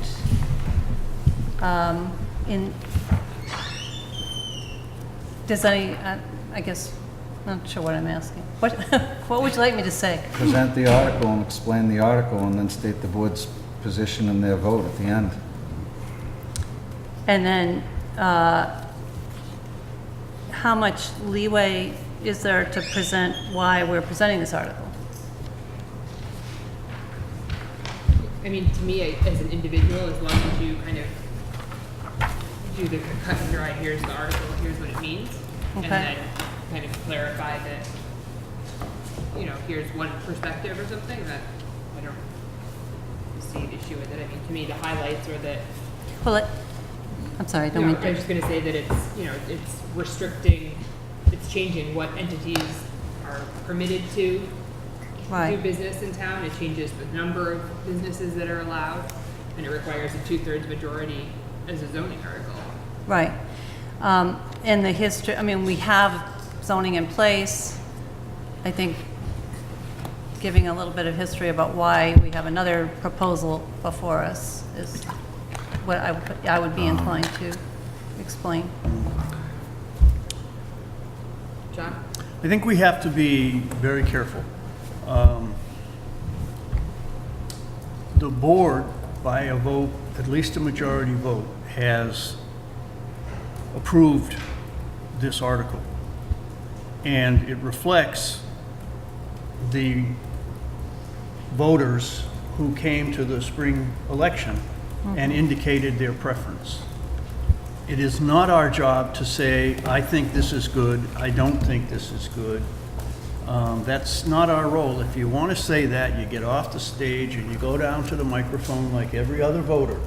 does any, I guess, I'm not sure what I'm asking. What, what would you like me to say? Present the article and explain the article, and then state the board's position and their vote at the end. And then, how much leeway is there to present why we're presenting this article? I mean, to me, as an individual, as long as you kind of do the cut and dry, here's the article, here's what it means, and Okay. then kind of clarify that, you know, here's one perspective or something, that I don't see an issue with it. I mean, to me, the highlights are that, Well, I'm sorry, I don't no, mean I'm to. just gonna say that it's, you know, it's restricting, it's changing what entities are permitted to do Right, business in town. It changes the number of businesses that are allowed, and it requires a 2/3 majority as a zoning article. right. And the history, I mean, we have zoning in place. I think giving a little bit of history about why we have another proposal before us is what I would be inclined to explain. John? I think we have to be very careful. The board, by a vote, at least a majority vote, has approved this article. And it reflects the voters who came to the spring election and indicated their preference. It is not our job to say, I think this is good, I don't think this is good. That's not our role. If you want to say that, you get off the stage and you go down to the microphone like every other voter,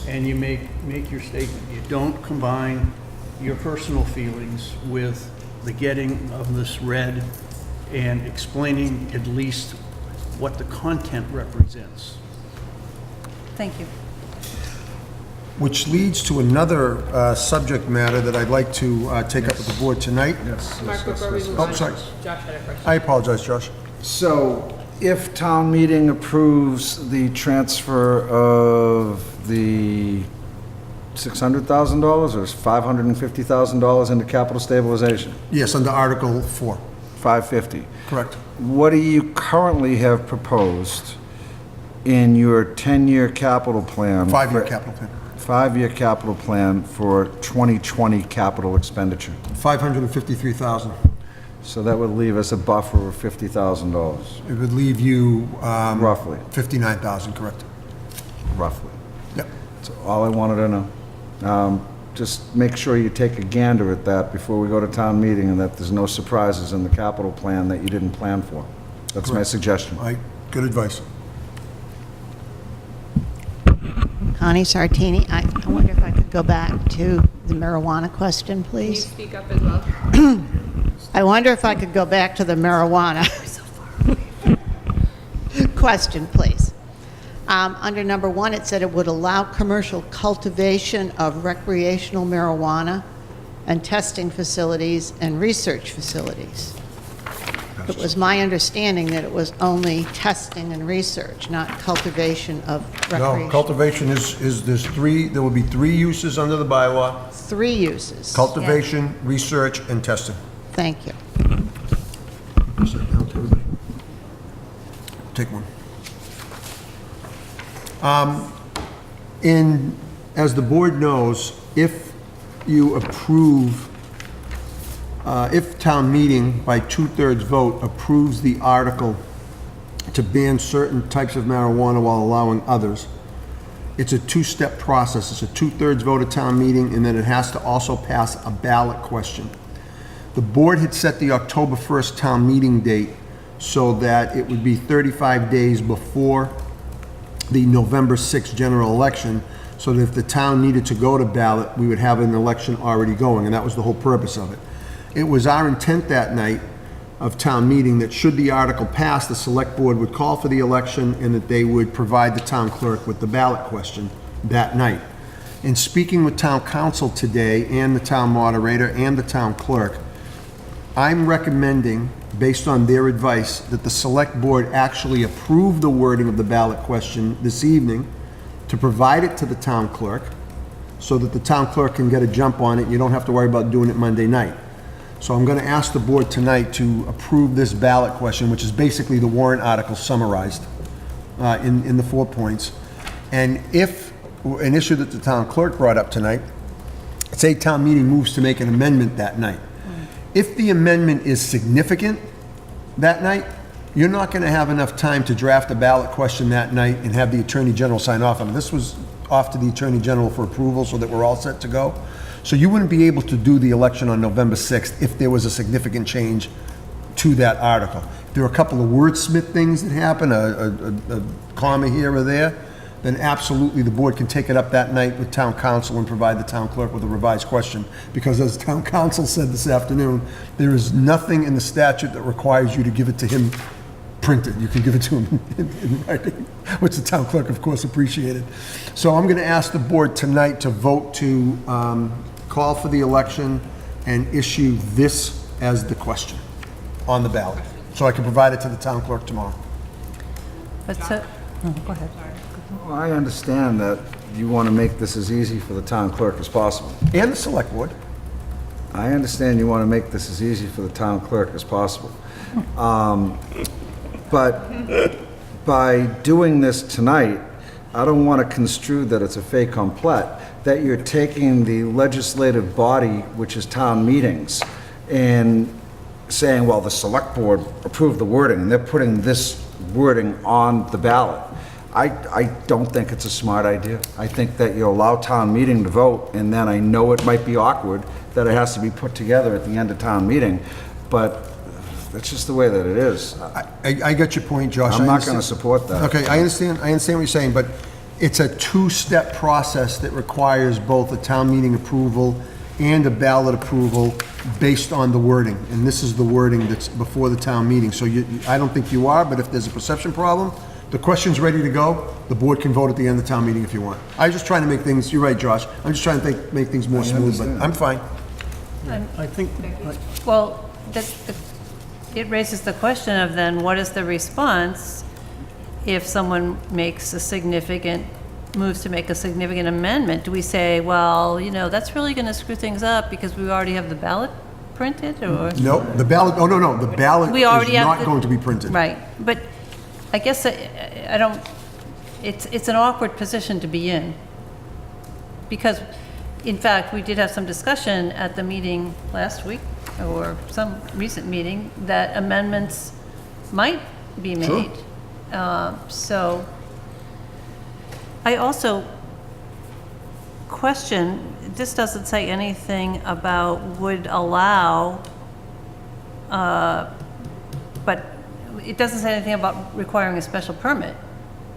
and you make your statement. You don't combine your personal feelings with the getting of this read and explaining at least what the content represents. Thank you. Which leads to another subject matter that I'd like to take up with the board tonight. Yes. Mark, before we move Oh, on, sorry. Josh had a question. I apologize, Josh. So, if town meeting approves the transfer of the $600,000 or $550,000 into capital stabilization? Yes, under Article 4. 550. Correct. What do you currently have proposed in your 10-year capital plan? 5-year capital plan. 5-year capital plan for 2020 capital expenditure. $553,000. So that would leave us a buffer of $50,000, It would leave you roughly, $59,000, correct? roughly. Yep. That's all I wanted to know. Just make sure you take a gander at that before we go to town meeting, and that there's no surprises in the capital plan that you didn't plan for. That's my Correct. suggestion. Good advice. Connie Sartini, I wonder if I could go back to the marijuana question, Can you please? speak up as well? I wonder if I could go back to the marijuana question, please. Under number 1, it said it would allow commercial cultivation of recreational marijuana and testing facilities and research facilities. It was my understanding that it was only testing and research, not cultivation of recreation. No, cultivation there will be 3 uses under the bylaw: 3 uses. cultivation, research, and testing. Thank you. Take one. As the board knows, if you approve, if town meeting by 2/3 vote approves the article to ban certain types of marijuana while allowing others, it's a 2-step process. It's a 2/3 vote at town meeting, and then it has to also pass a ballot question. The board had set the October 1st town meeting date so that it would be 35 days before the November 6th general election, so that if the town needed to go to ballot, we would have an election already going, and that was the whole purpose of it. It was our intent that night of town meeting that should the article pass, the select board would call for the election and that they would provide the town clerk with the ballot question that night. In speaking with town council today, and the town moderator, and the town clerk, I'm recommending, based on their advice, that the select board actually approve the wording of the ballot question this evening, to provide it to the town clerk, so that the town clerk can get a jump on it, and you don't have to worry about doing it Monday night. So I'm gonna ask the board tonight to approve this ballot question, which is basically the warrant article summarized in the 4 points. And if, an issue that the town clerk brought up tonight, say town meeting moves to make an amendment that night. If the amendment is significant that night, you're not gonna have enough time to draft a ballot question that night and have the Attorney General sign off on it. This was off to the Attorney General for approval so that we're all set to go. So you wouldn't be able to do the election on November 6th if there was a significant change to that article. There are a couple of wordsmith things that happen, a comma here or there, then absolutely the board can take it up that night with town council and provide the town clerk with a revised question. Because as town council said this afternoon, there is nothing in the statute that requires you to give it to him printed. You can give it to him in writing, which the town clerk, of course, appreciated. So I'm going to ask the board tonight to vote to call for the election and issue this as the question on the ballot, so I can provide it to the town clerk tomorrow. But so, oh, go ahead. Well, I understand that you want to make this as easy for the town clerk as possible. And the select board. I understand you want to make this as easy for the town clerk as possible. But by doing this tonight, I don't want to construe that it's a fait accompli, that you're taking the legislative body, which is town meetings, and saying, well, the select board approved the wording, and they're putting this wording on the ballot. I don't think it's a smart idea. I think that you allow town meeting to vote, and then I know it might be awkward that it has to be put together at the end of town meeting, but that's just the way that it is. I get your point, Josh. I'm not going to support that. Okay, I understand what you're saying, but it's a two-step process that requires both a town meeting approval and a ballot approval based on the wording. And this is the wording that's before the town meeting. So I don't think you are, but if there's a perception problem, the question's ready to go, the board can vote at the end of the town meeting if you want. I'm just trying to make things, you're right, Josh, I'm just trying to make things more smooth, but I'm fine. I think, Well, it raises the question of then, what is the response if someone makes moves to make a significant amendment? Do we say, well, that's really going to screw things up because we already have the ballot printed, or? No, the ballot, no, the ballot We is already have not going to be printed. Right, but I guess I don't, it's an awkward position to be in. Because, in fact, we did have some discussion at the meeting last week, or some recent meeting, that amendments might be made. So, I also question, this doesn't say anything about would allow, but it doesn't say anything about requiring a special permit.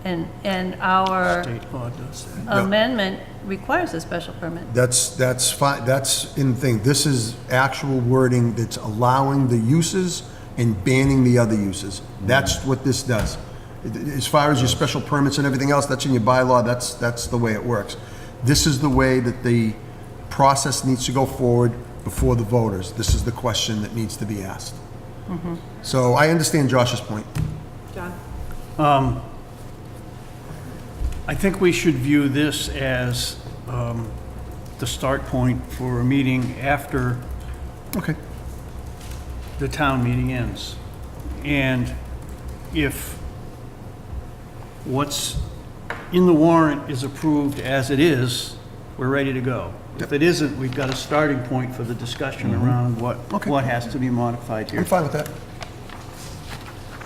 And our state law does that. amendment requires a special permit. That's fine, that's in the thing. This is actual wording that's allowing the uses and banning the other uses. That's what this does. As far as your special permits and everything else, that's in your bylaw, that's the way it works. This is the way that the process needs to go forward before the voters. This is the question that needs to be asked. So I understand Josh's point. John? I think we should view this as the start point for a meeting after Okay. the town meeting ends. And if what's in the warrant is approved as it is, we're ready to go. If it isn't, we've got a starting point for the discussion around what has to be modified here. I'm fine with that.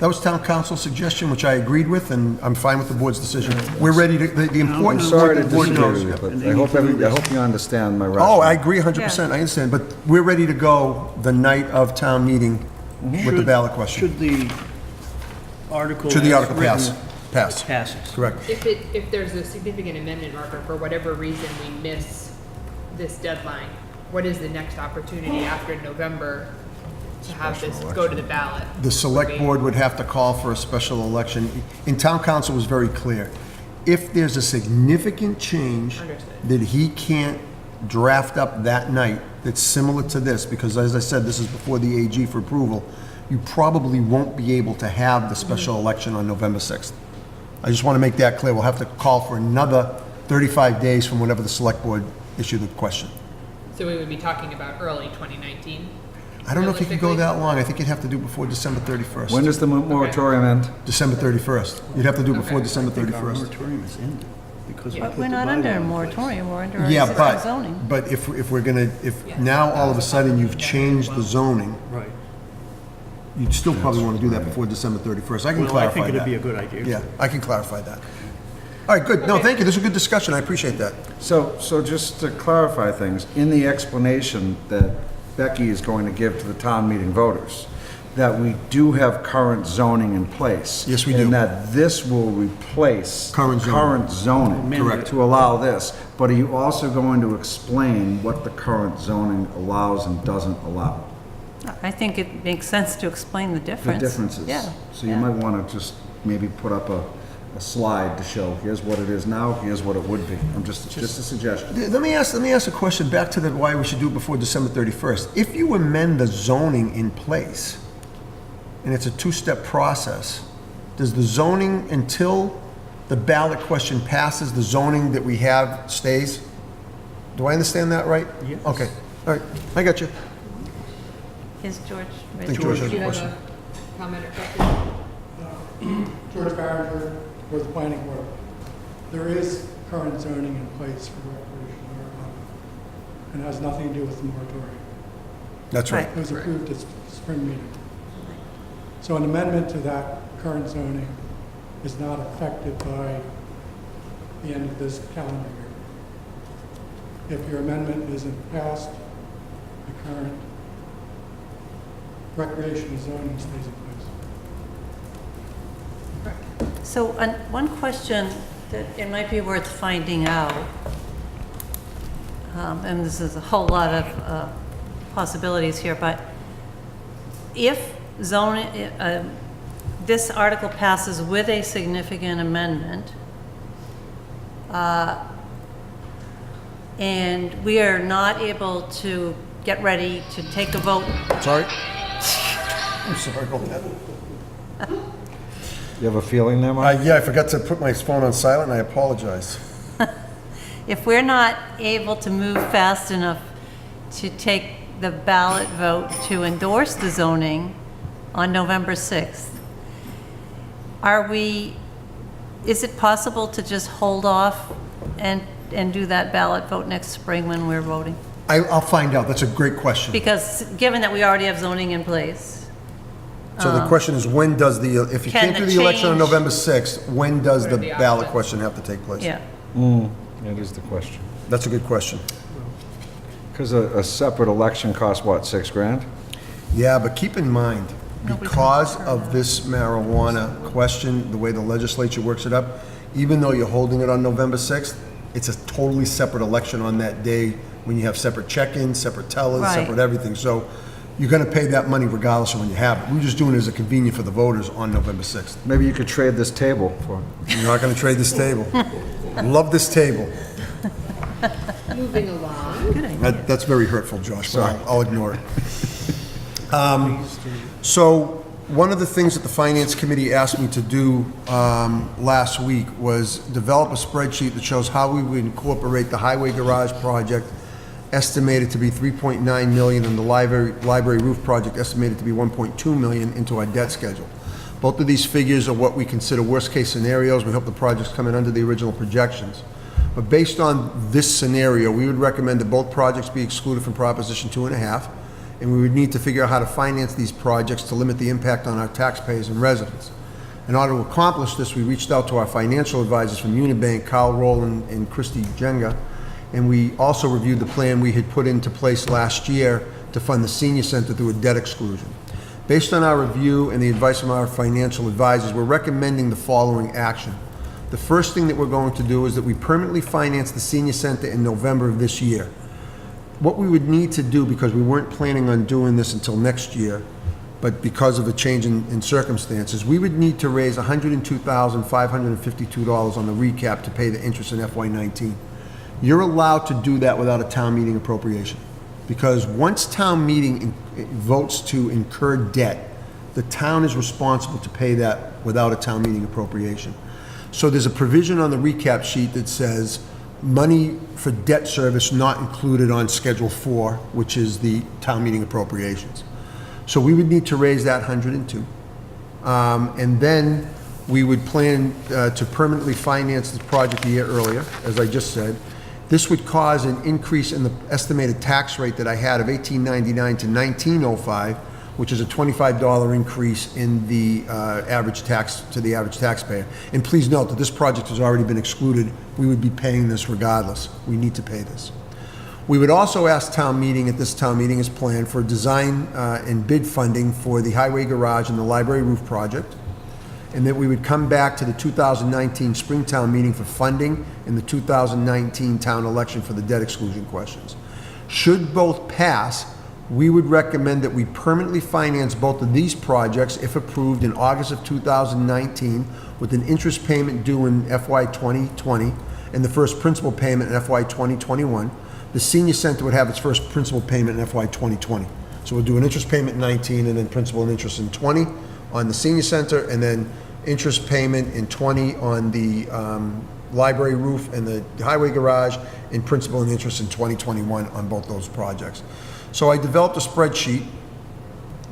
That was town council's suggestion, which I agreed with, and I'm fine with the board's decision. We're ready to, the I'm important sorry point to the board disagree knows. with you, but I hope you understand my rationale. Oh, I agree 100%, I understand, but we're ready to go the night of town meeting with the ballot question. Should the article Should the as article written pass? passes? Correct. If there's a significant amendment, Mark, or for whatever reason we miss this deadline, what is the next opportunity after November to have this go to the ballot? The select board would have to call for a special election, and town council was very clear. if there's a significant change Understood. that he can't draft up that night that's similar to this, because as I said, this is before the AG for approval, you probably won't be able to have the special election on November 6th. I just want to make that clear. We'll have to call for another 35 days from whenever the select board issue the question. So we would be talking about early 2019? I don't know if you can go Realistically? that long. I think you'd have to do it before December 31st. When does the moratorium end? December 31st. You'd have to do it before Okay. December I think our 31st. moratorium is ended because we But put we're the not bylaw under a in place. moratorium, we're under Yeah, existing zoning. but if we're gonna, if now all of a sudden you've changed the zoning, Right. you'd still probably want to do that before December 31st. I can Well, I clarify think it'd that. be a good idea. Yeah, I can clarify that. All right, good. No, thank you. This is a good discussion. I appreciate that. So just to clarify things, in the explanation that Becky is going to give to the town meeting voters, that we do have current zoning in place. Yes, we do. And that this will replace Current zoning. zoning. Correct. To allow this. But are you also going to explain what the current zoning allows and doesn't allow? I think it makes sense to explain the The difference. differences. Yeah. So you yeah. might want to just maybe put up a slide to show, here's what it is now, here's what it would be. I'm just a suggestion. Let me ask a question back to why we should do it before December 31st. If you amend the zoning in place, and it's a two-step process, does the zoning, until the ballot question passes, the zoning that we have stays? Do I understand that right? Yes. Okay, all right, I got you. Is George I ready? think George has Do a you have question. a comment or question? George Barringer with the planning board. There is current zoning in place for recreational marijuana and has nothing to do with the moratorium. That's right. Right. It was approved at spring meeting. So an amendment to that current zoning is not affected by the end of this calendar year. If your amendment isn't passed, the current recreational zoning stays in place. So, one question that it might be worth finding out, and this is a whole lot of possibilities here, but if zoning, this article passes with a significant amendment, and we are not able to get ready to take a vote. Sorry? I'm sorry about that. You have a feeling there, Mark? Yeah, I forgot to put my phone on silent, and I apologize. If we're not able to move fast enough to take the ballot vote to endorse the zoning on November 6th, is it possible to just hold off and do that ballot vote next spring when we're voting? I'll find out. That's a great question. Because given that we already have zoning in place, So the question is, when does if you Can can't do the the election on change- November 6th, when does the the ballot option? question have to take place? yeah. That is the question. That's a good question. Because a separate election costs what, $6,000? Yeah, but keep in mind, because of this marijuana question, the way the legislature works it up, even though you're holding it on November 6th, it's a totally separate election on that day when you have separate check-ins, separate tellers, Right. separate everything. So you're going to pay that money regardless of when you have it. We're just doing it as a convenient for the voters on November 6th. Maybe you could trade this table for, You're not going to trade this table. Love this table. Moving along. That's very hurtful, Josh, but I'll ignore it. So, one of the things that the Finance Committee asked me to do last week was develop a spreadsheet that shows how we would incorporate the highway garage project, estimated to be $3.9 million, and the library roof project, estimated to be $1.2 million, into our debt schedule. Both of these figures are what we consider worst-case scenarios. We hope the projects come in under the original projections. But based on this scenario, we would recommend that both projects be excluded from Proposition 2.5, and we would need to figure out how to finance these projects to limit the impact on our taxpayers and residents. In order to accomplish this, we reached out to our financial advisors from Unibank, Kyle Rowland and Christy Jenga, and we also reviewed the plan we had put into place last year to fund the senior center through a debt exclusion. Based on our review and the advice from our financial advisors, we're recommending the following action. The first thing that we're going to do is that we permanently finance the senior center in November of this year. What we would need to do, because we weren't planning on doing this until next year, but because of a change in circumstances, we would need to raise $102,552 on the recap to pay the interest in FY19. You're allowed to do that without a town meeting appropriation. Because once town meeting votes to incur debt, the town is responsible to pay that without a town meeting appropriation. So there's a provision on the recap sheet that says money for debt service not included on Schedule 4, which is the town meeting appropriations. So we would need to raise that 102. And then we would plan to permanently finance this project a year earlier, as I just said. This would cause an increase in the estimated tax rate that I had of $18.99 to $19.05, which is a $25 increase in the average tax to the average taxpayer. And please note that this project has already been excluded. We would be paying this regardless. We need to pay this. We would also ask town meeting, at this town meeting as planned, for design and bid funding for the highway garage and the library roof project, and that we would come back to the 2019 Springtown meeting for funding and the 2019 town election for the debt exclusion questions. Should both pass, we would recommend that we permanently finance both of these projects, if approved, in August of 2019, with an interest payment due in FY 2020 and the first principal payment in FY 2021. The senior center would have its first principal payment in FY 2020. So we'll do an interest payment in 19 and then principal and interest in 20 on the senior center, and then interest payment in 20 on the library roof and the highway garage, and principal and interest in 2021 on both those projects. So I developed a spreadsheet.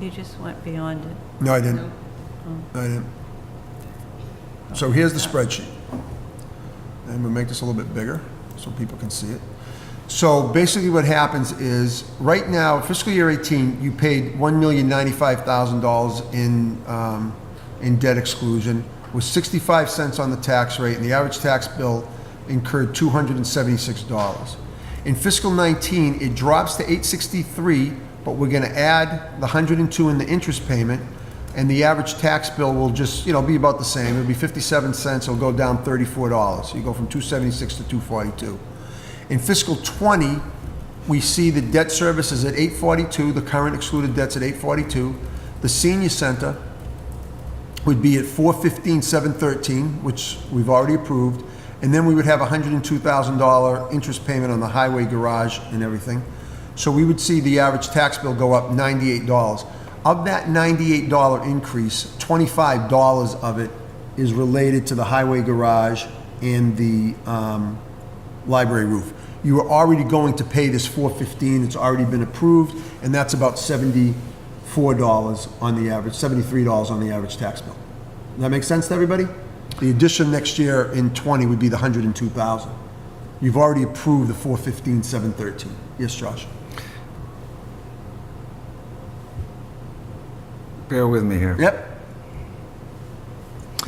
You just went beyond it. No, I didn't. No, I didn't. So here's the spreadsheet. And we'll make this a little bit bigger so people can see it. So basically what happens is, right now, fiscal year 18, you paid $1,095,000 in debt exclusion, with 65 cents on the tax rate, and the average tax bill incurred $276. In fiscal 19, it drops to $863, but we're gonna add the 102 in the interest payment, and the average tax bill will just, be about the same. It'll be 57 cents, it'll go down $34. You go from 276 to 242. In fiscal 20, we see the debt service is at 842, the current excluded debt's at 842. The senior center would be at 415,713, which we've already approved. And then we would have a $102,000 interest payment on the highway garage and everything. So we would see the average tax bill go up $98. Of that $98 increase, $25 of it is related to the highway garage and the library roof. You are already going to pay this $415, it's already been approved, and that's about $74 on the average, $73 on the average tax bill. Does that make sense to everybody? The addition next year in 20 would be the $102,000. You've already approved the $415,713. Yes, Josh? Bear with me here. Yep.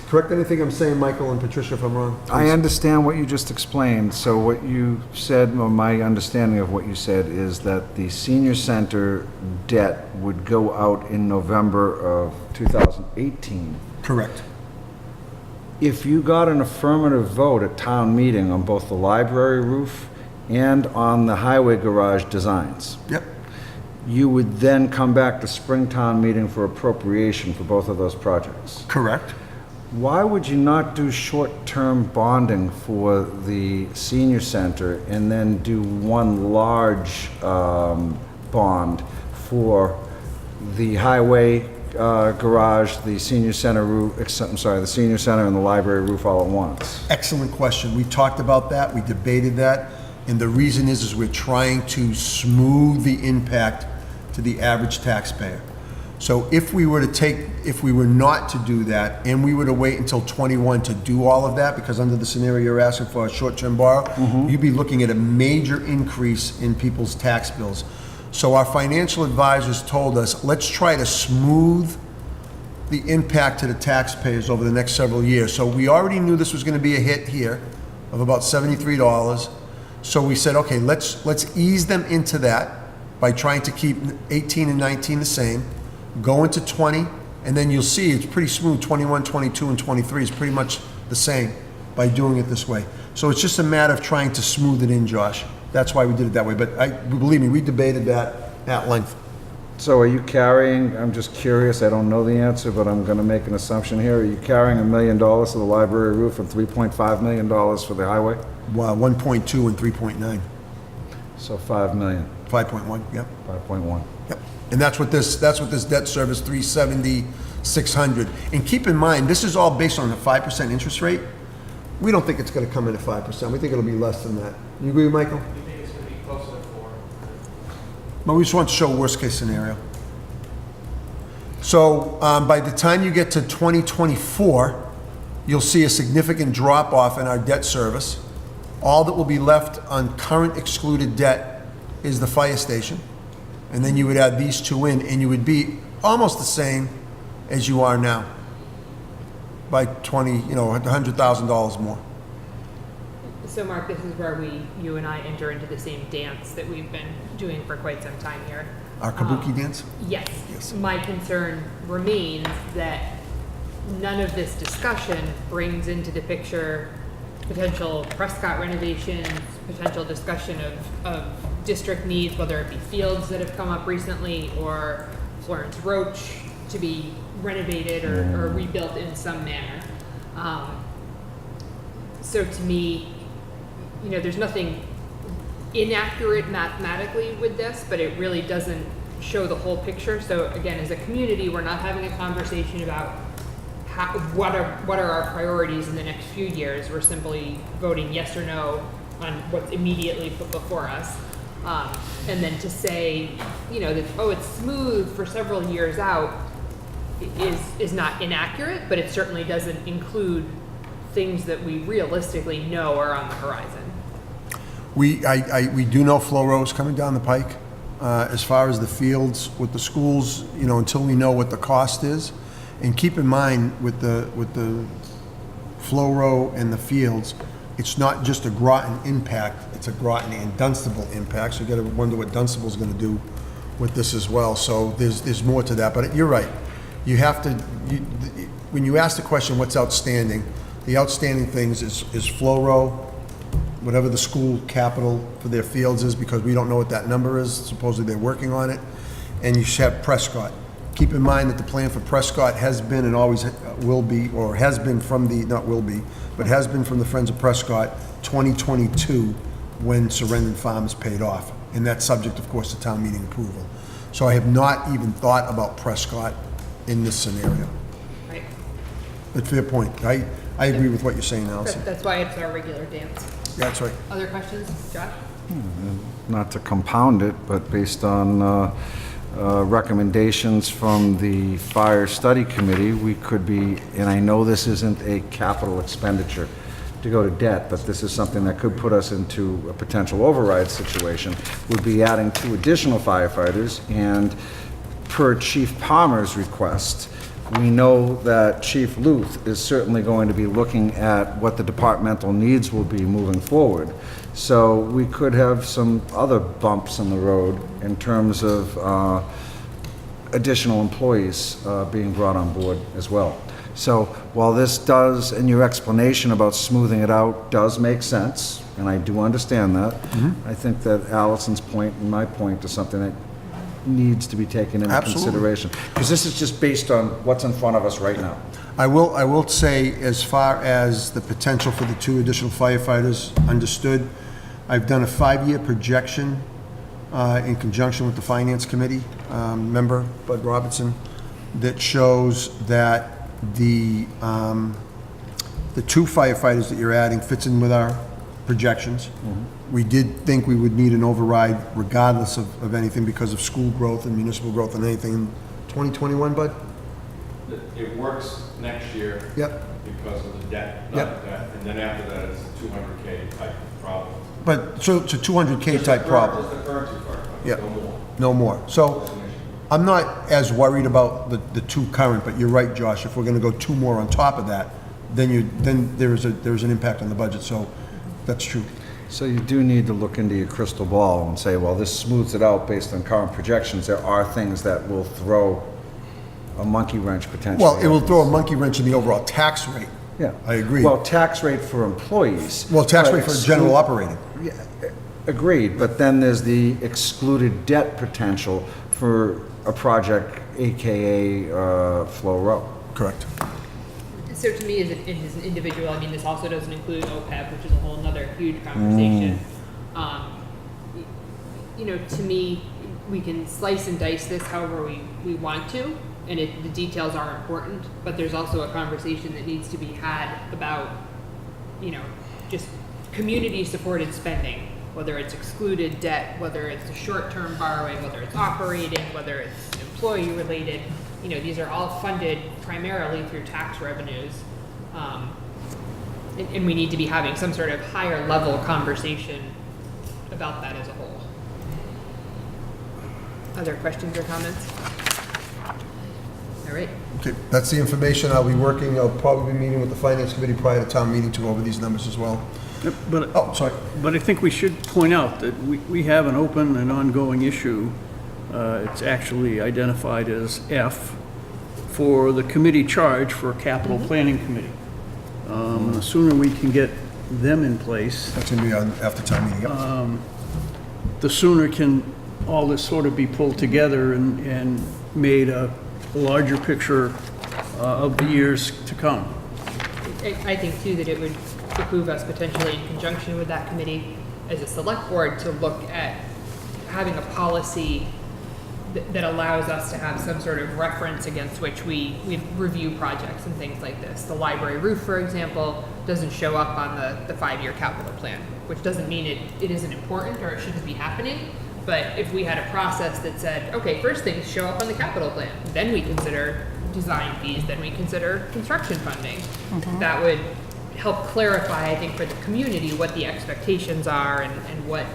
Correct anything I'm saying, Michael and Patricia, if I'm wrong? I understand what you just explained. So what you said, or my understanding of what you said, is that the senior center debt would go out in November of 2018. Correct. If you got an affirmative vote at town meeting on both the library roof and on the highway garage designs, Yep. you would then come back to Springtown meeting for appropriation for both of those projects. Correct. Why would you not do short-term bonding for the senior center and then do one large bond for the highway garage, the senior center roof, the senior center and the library roof all at once? Excellent question. We talked about that, we debated that, and the reason is we're trying to smooth the impact to the average taxpayer. So if we were not to do that, and we were to wait until 21 to do all of that, because under the scenario you're asking for a short-term borrow, you'd be looking at a major increase in people's tax bills. So our financial advisors told us, let's try to smooth the impact to the taxpayers over the next several years. So we already knew this was going to be a hit here of about $73. So we said, okay, let's ease them into that by trying to keep 18 and 19 the same. Go into 20, and then you'll see it's pretty smooth. 21, 22, and 23 is pretty much the same by doing it this way. So it's just a matter of trying to smooth it in, Josh. That's why we did it that way. But believe me, we debated that at length. So are you carrying, I'm just curious, I don't know the answer, but I'm gonna make an assumption here. Are you carrying $1 million for the library roof and $3.5 million for the highway? 1.2 and 3.9, So $5 million, 5.1, yep. 5.1. Yep. And that's what this debt service, 370, 600. And keep in mind, this is all based on a 5% interest rate. We don't think it's gonna come in at 5%. We think it'll be less than that. You agree, Michael? You think it's going to be closer to 4? But we just want to show worst case scenario. So by the time you get to 2024, you'll see a significant drop off in our debt service. All that will be left on current excluded debt is the fire station. And then you would add these two in, and you would be almost the same as you are now. By $100,000 more. So Mark, this is where you and I enter into the same dance that we've been doing for quite some time here. Our kabuki dance? Yes. Yes. My concern remains that none of this discussion brings into the picture potential Prescott renovations, potential discussion of district needs, whether it be fields that have come up recently or Florence Roach to be renovated or rebuilt in some manner. So to me, there's nothing inaccurate mathematically with this, but it really doesn't show the whole picture. So again, as a community, we're not having a conversation about what are our priorities in the next few years. We're simply voting yes or no on what's immediately put before us. And then to say, that, it's smooth for several years out is not inaccurate, but it certainly doesn't include things that we realistically know are on the horizon. We do know Flow Row is coming down the pike. As far as the fields with the schools, until we know what the cost is. And keep in mind with the Flow Row and the fields, it's not just a Groton impact, it's a Groton and Dunstable impact. So you gotta wonder what Dunstable's gonna do with this as well. So there's more to that, but you're right. You have to, when you ask the question, what's outstanding, the outstanding things is Flow Row, whatever the school capital for their fields is, because we don't know what that number is. Supposedly they're working on it. And you should have Prescott. Keep in mind that the plan for Prescott has been and always will be, or has been from the, not will be, but has been from the Friends of Prescott, 2022, when Surrendon Farm is paid off. And that's subject, of course, to town meeting approval. So I have not even thought about Prescott in this scenario. Right. But fair point. I agree with what you're saying, Allison. That's why it's our regular dance. That's right. Other questions, Josh? Not to compound it, but based on recommendations from the Fire Study Committee, we could be, and I know this isn't a capital expenditure to go to debt, but this is something that could put us into a potential override situation, would be adding 2 additional firefighters, and per Chief Palmer's request, we know that Chief Luth is certainly going to be looking at what the departmental needs will be moving forward. So we could have some other bumps in the road in terms of additional employees being brought on board as well. So while this does, and your explanation about smoothing it out does make sense, and I do understand that, I think that Allison's point and my point is something that needs to be taken into consideration. Because this is just based on what's in front of us right now. I will say, as far as the potential for the 2 additional firefighters, understood. I've done a 5-year projection in conjunction with the Finance Committee member, Bud Robertson, that shows that the 2 firefighters that you're adding fits in with our projections. We did think we would need an override regardless of anything because of school growth and municipal growth and anything in 2021, Bud? It works next year. Yep. Because of the debt, Yep. not that, and then after that, it's a 200K type problem. But, so it's a 200K type problem. Just the current 2 firefighters, Yep. no more. No more. So I'm not as worried about the 2 current, but you're right, Josh. If we're gonna go 2 more on top of that, then there's an impact on the budget, so that's true. So you do need to look into your crystal ball and say, well, this smooths it out based on current projections. There are things that will throw a monkey wrench potentially. Well, it will throw a monkey wrench in the overall tax rate. Yeah. I agree. Well, tax rate for employees. Well, tax but rate for general operating. Yeah, agreed, but then there's the excluded debt potential for a project, AKA Flow Row. Correct. So to me, as an individual, I mean, this also doesn't include OPEB, which is a whole nother huge conversation. You know, to me, we can slice and dice this however we want to, and the details are important, but there's also a conversation that needs to be had about, you know, just community-supported spending, whether it's excluded debt, whether it's short-term borrowing, whether it's operating, whether it's employee-related. You know, these are all funded primarily through tax revenues. And we need to be having some sort of higher level conversation about that as a whole. Other questions or comments? All right. Okay, that's the information. I'll be working, I'll probably be meeting with the Finance Committee prior to town meeting to go over these numbers as well. Yep, But, Oh, sorry. but I think we should point out that we have an open and ongoing issue. It's actually identified as F for the committee charge for capital planning committee. The sooner we can get them in place, That's going to be on after town meeting. Yep. the sooner can all this sort of be pulled together and made a larger picture of the years to come. I think too that it would behoove us potentially in conjunction with that committee as a select board to look at having a policy that allows us to have some sort of reference against which we review projects and things like this. The library roof, for example, doesn't show up on the 5-year capital plan, which doesn't mean it isn't important or it shouldn't be happening. But if we had a process that said, okay, first things show up on the capital plan, then we consider design fees, then we consider construction funding, that would help clarify, I think, for the community what the expectations are and what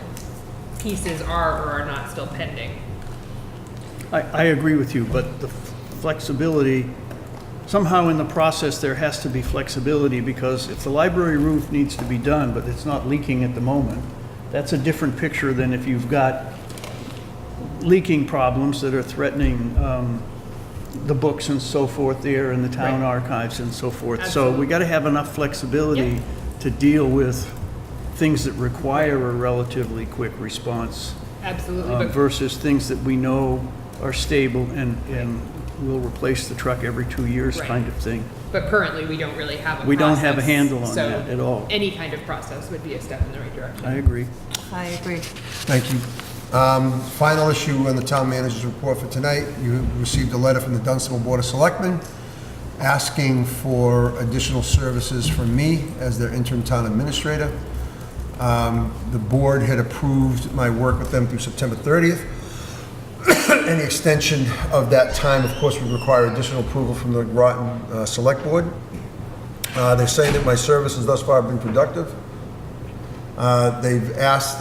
pieces are or are not still pending. I agree with you, but the flexibility, somehow in the process, there has to be flexibility, because if the library roof needs to be done, but it's not leaking at the moment, that's a different picture than if you've got leaking problems that are threatening the books and so forth there in the town archives and so forth. Absolutely. So we got to have enough flexibility to deal with things that require a relatively quick response. Absolutely. But Versus things that we know are stable and will replace the truck every 2 years kind of thing. But currently, we don't really have a process. We don't have a handle on So that at all. any kind of process would be a step in the right direction. I agree. I agree. Thank you. Final issue on the town manager's report for tonight. You received a letter from the Dunstable Board of Selectmen asking for additional services from me as their interim town administrator. The board had approved my work with them through September 30th. Any extension of that time, of course, would require additional approval from the Groton Select Board. They're saying that my services thus far have been productive. They've asked,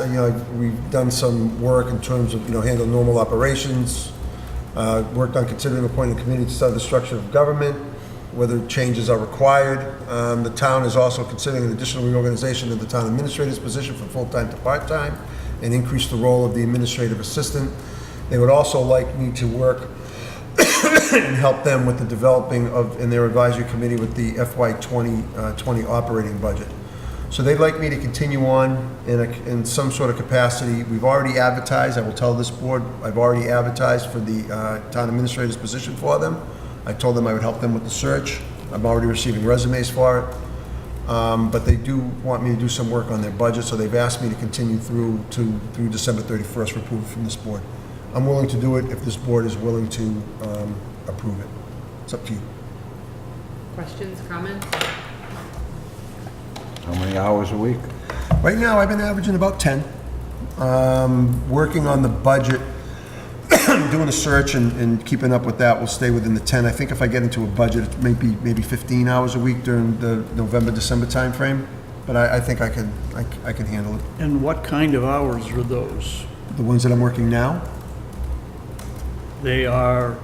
we've done some work in terms of, handle normal operations, worked on considering appointing a committee to study the structure of government, whether changes are required. The town is also considering an additional reorganization of the town administrator's position from full-time to part-time and increase the role of the administrative assistant. They would also like me to work and help them with the developing of, in their advisory committee, with the FY 2020 operating budget. So they'd like me to continue on in some sort of capacity. We've already advertised, I will tell this board, I've already advertised for the town administrator's position for them. I told them I would help them with the search. I'm already receiving resumes for it. But they do want me to do some work on their budget, so they've asked me to continue through December 31st for approval from this board. I'm willing to do it if this board is willing to approve it. It's up to you. Questions, comments? How many hours a week? Right now, I've been averaging about 10. Working on the budget, doing a search and keeping up with that will stay within the 10. I think if I get into a budget, it may be maybe 15 hours a week during the November, December timeframe. But I think I can handle it. And what kind of hours are those? The ones that I'm working now? They are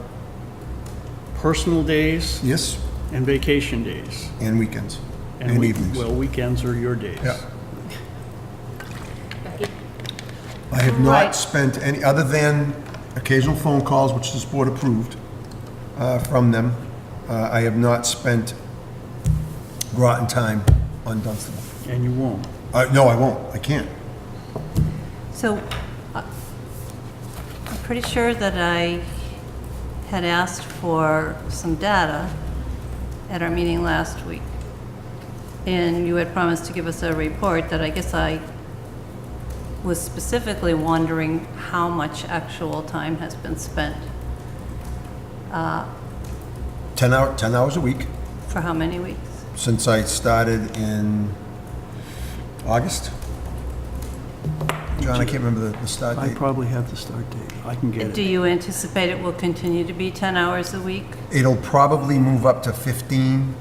personal days Yes, and vacation days. and weekends, and evenings. Well, weekends are your days. Yeah. I have not spent any, other than occasional phone calls, which this board approved from them, I have not spent Groton time on Dunstable. And you won't. No, I won't. I can't. So I'm pretty sure that I had asked for some data at our meeting last week. And you had promised to give us a report that I guess I was specifically wondering how much actual time has been spent. 10 hours a week For how many weeks? since I started in August. John, I can't remember the start I date. probably have the start date. I can get Do it. you anticipate it will continue to be 10 hours a week? It'll probably move up to 15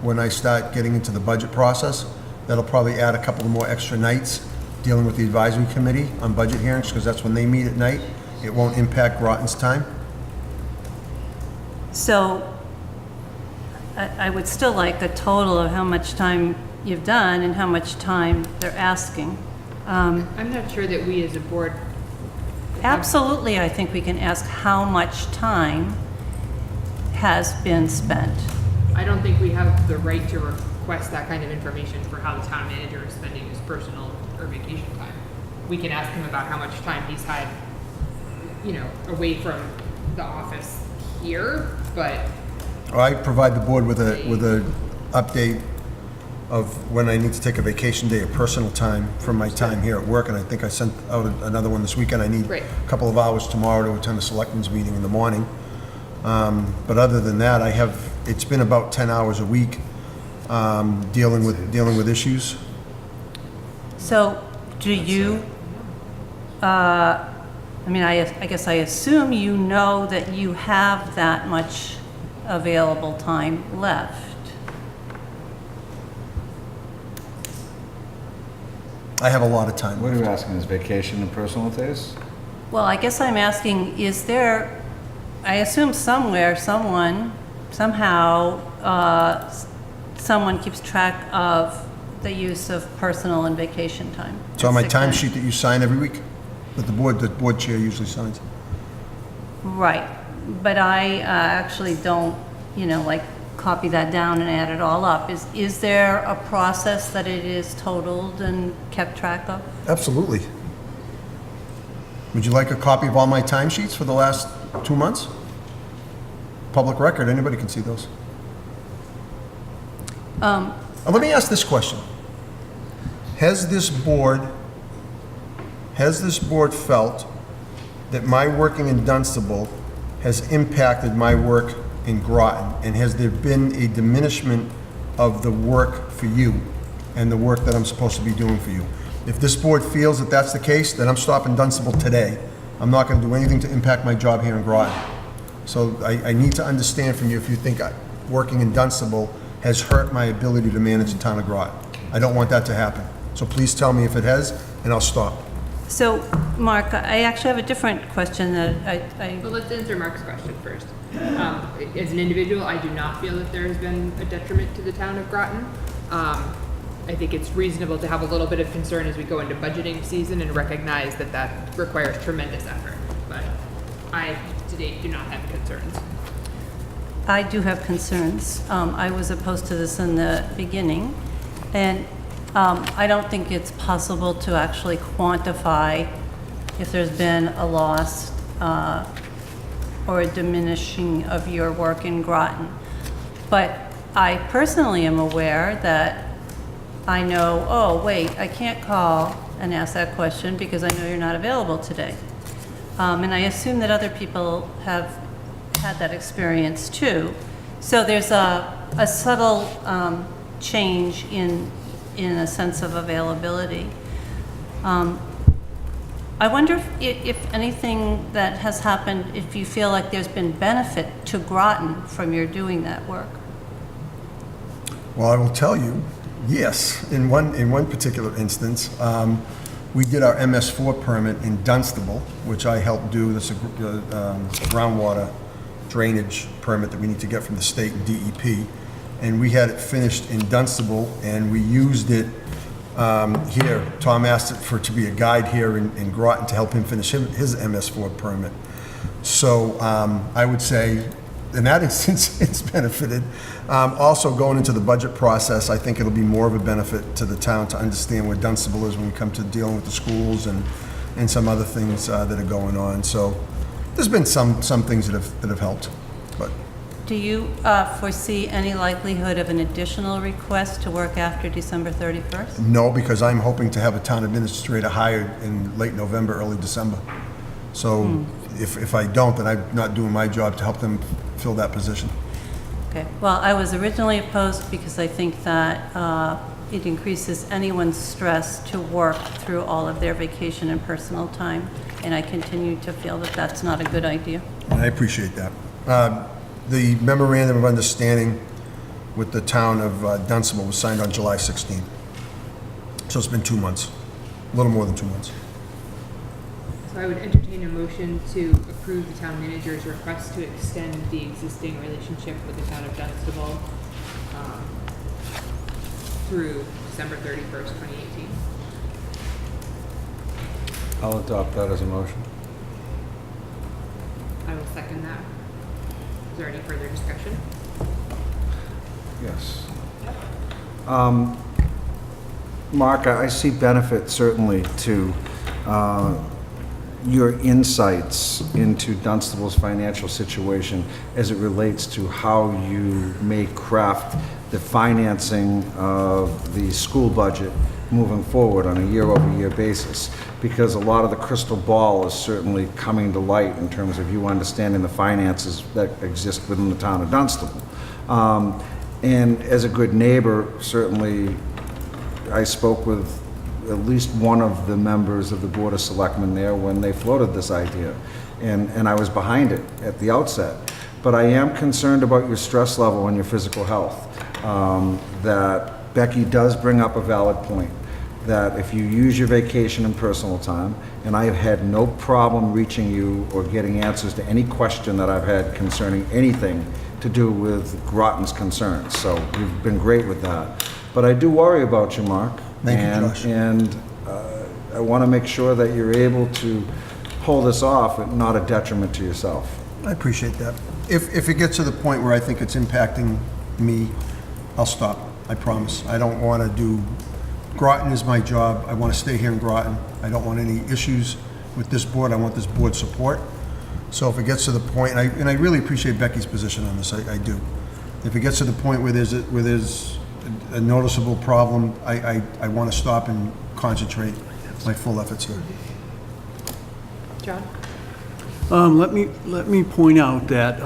when I start getting into the budget process. That'll probably add a couple more extra nights dealing with the advisory committee on budget hearings, because that's when they meet at night. It won't impact Groton's time. So I would still like a total of how much time you've done and how much time they're asking. I'm not sure that we as a board. Absolutely, I think we can ask how much time has been spent. I don't think we have the right to request that kind of information for how the town manager is spending his personal or vacation time. We can ask him about how much time he's had, away from the office here, but I provide the board with a update of when I need to take a vacation day of personal time from my time here at work, and I think I sent out another one this weekend. I need Right. a couple of hours tomorrow to attend a selectmen's meeting in the morning. But other than that, it's been about 10 hours a week dealing with issues. So do you, I guess I assume you know that you have that much available time left. I have a lot of time. What are you asking, is vacation and personal days? Well, I guess I'm asking, is there, I assume somewhere, someone, somehow, someone keeps track of the use of personal and vacation time. It's on my Sick time. timesheet that you sign every week, that the board chair usually signs. Right, but I actually don't, copy that down and add it all up. Is there a process that it is totaled and kept track of? Absolutely. Would you like a copy of all my timesheets for the last 2 months? Public record, anybody can see those. Let me ask this question. Has this board felt that my working in Dunstable has impacted my work in Groton? And has there been a diminishment of the work for you and the work that I'm supposed to be doing for you? If this board feels that that's the case, then I'm stopping Dunstable today. I'm not going to do anything to impact my job here in Groton. So I need to understand from you if you think working in Dunstable has hurt my ability to manage the town of Groton. I don't want that to happen. So please tell me if it has, and I'll stop. So, Mark, I actually have a different question that Well, let's answer Mark's question first. As an individual, I do not feel that there has been a detriment to the town of Groton. I think it's reasonable to have a little bit of concern as we go into budgeting season and recognize that that requires tremendous effort. But I, to date, do not have concerns. I do have concerns. I was opposed to this in the beginning, and I don't think it's possible to actually quantify if there's been a loss or a diminishing of your work in Groton. But I personally am aware that I know, oh, wait, I can't call and ask that question because I know you're not available today. And I assume that other people have had that experience too. So there's a subtle change in a sense of availability. I wonder if anything that has happened, if you feel like there's been benefit to Groton from your doing that work. Well, I will tell you, yes. In one particular instance, we did our MS4 permit in Dunstable, which I helped do. This groundwater drainage permit that we need to get from the state and DEP. And we had it finished in Dunstable, and we used it here. Tom asked it to be a guide here in Groton to help him finish his MS4 permit. So I would say, in that instance, it's benefited. Also, going into the budget process, I think it'll be more of a benefit to the town to understand where Dunstable is when we come to dealing with the schools and some other things that are going on. So There's been some things that have helped, but Do you foresee any likelihood of an additional request to work after December 31st? no, because I'm hoping to have a town administrator hired in late November, early December. So if I don't, then I'm not doing my job to help them fill that position. Okay, well, I was originally opposed because I think that it increases anyone's stress to work through all of their vacation and personal time, and I continue to feel that that's not a good idea. And I appreciate that. The memorandum of understanding with the town of Dunstable was signed on July 16th. So it's been 2 months, a little more than 2 months. So I would entertain a motion to approve the town manager's request to extend the existing relationship with the town of Dunstable through December 31st, 2018. I'll adopt that as a motion. I will second that. Is there any further discussion? Yes. Mark, I see benefit certainly to your insights into Dunstable's financial situation as it relates to how you may craft the financing of the school budget moving forward on a year-over-year basis, because a lot of the crystal ball is certainly coming to light in terms of you understanding the finances that exist within the town of Dunstable. And as a good neighbor, certainly I spoke with at least one of the members of the Board of Selectmen there when they floated this idea, and I was behind it at the outset. But I am concerned about your stress level and your physical health. That Becky does bring up a valid point, that if you use your vacation and personal time, and I have had no problem reaching you or getting answers to any question that I've had concerning anything to do with Groton's concerns, so you've been great with that. But I do worry about you, Mark. Thank you, Josh. And I want to make sure that you're able to pull this off and not a detriment to yourself. I appreciate that. If it gets to the point where I think it's impacting me, I'll stop. I promise. I don't want to do, Groton is my job. I want to stay here in Groton. I don't want any issues with this board. I want this board's support. So if it gets to the point, and I really appreciate Becky's position on this, I do. If it gets to the point where there's a noticeable problem, I want to stop and concentrate my full efforts here. John? Let me point out that,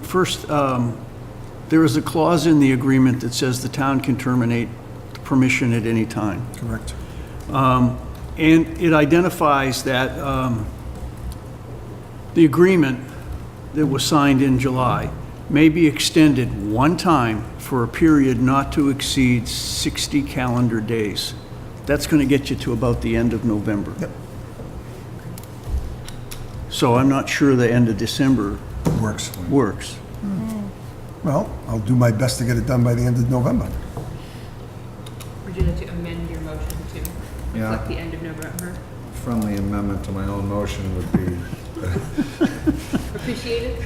first, there is a clause in the agreement that says the town can terminate the permission at any time. Correct. And it identifies that the agreement that was signed in July may be extended one time for a period not to exceed 60 calendar days. That's going to get you to about the end of November. Yep. So I'm not sure the end of December Works. works. Well, I'll do my best to get it done by the end of November. Would you like to amend your motion to Yeah. reflect the end of November? Friendly amendment to my own motion would be Appreciated?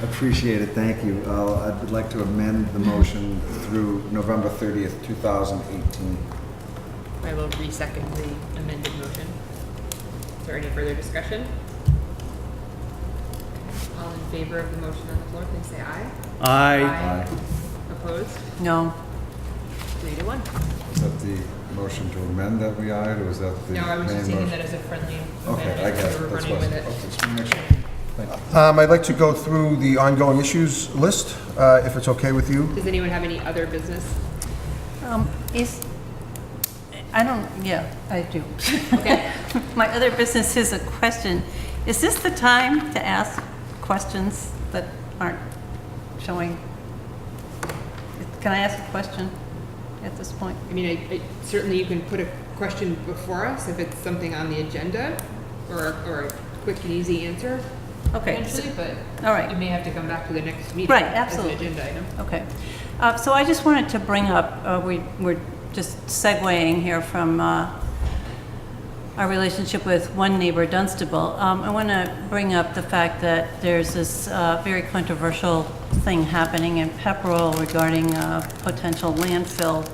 appreciated, thank you. I'd like to amend the motion through November 30th, 2018. I will re-second the amended motion. Is there any further discussion? All in favor of the motion on the floor, please say aye. Aye. Opposed? No. 3-1. Is that the motion to amend that we eyed, or was that the No, I was just main taking motion? that as a friendly Okay, I amendment. got it. We were That's running with fine. it. Okay, just wanna make sure. Thank you. I'd like to go through the ongoing issues list, if it's okay with you. Does anyone have any other business? Yeah, I do. Okay. My other business is a question. Is this the time to ask questions that aren't showing? Can I ask a question at this point? I mean, certainly you can put a question before us if it's something on the agenda or a quick and easy answer. Okay. Potentially, but All right. you may have to come back to the next meeting. Right, As absolutely. an agenda item. Okay. So I just wanted to bring up, we're just segueing here from our relationship with one neighbor, Dunstable. I want to bring up the fact that there's this very controversial thing happening in Pepperell regarding potential landfill.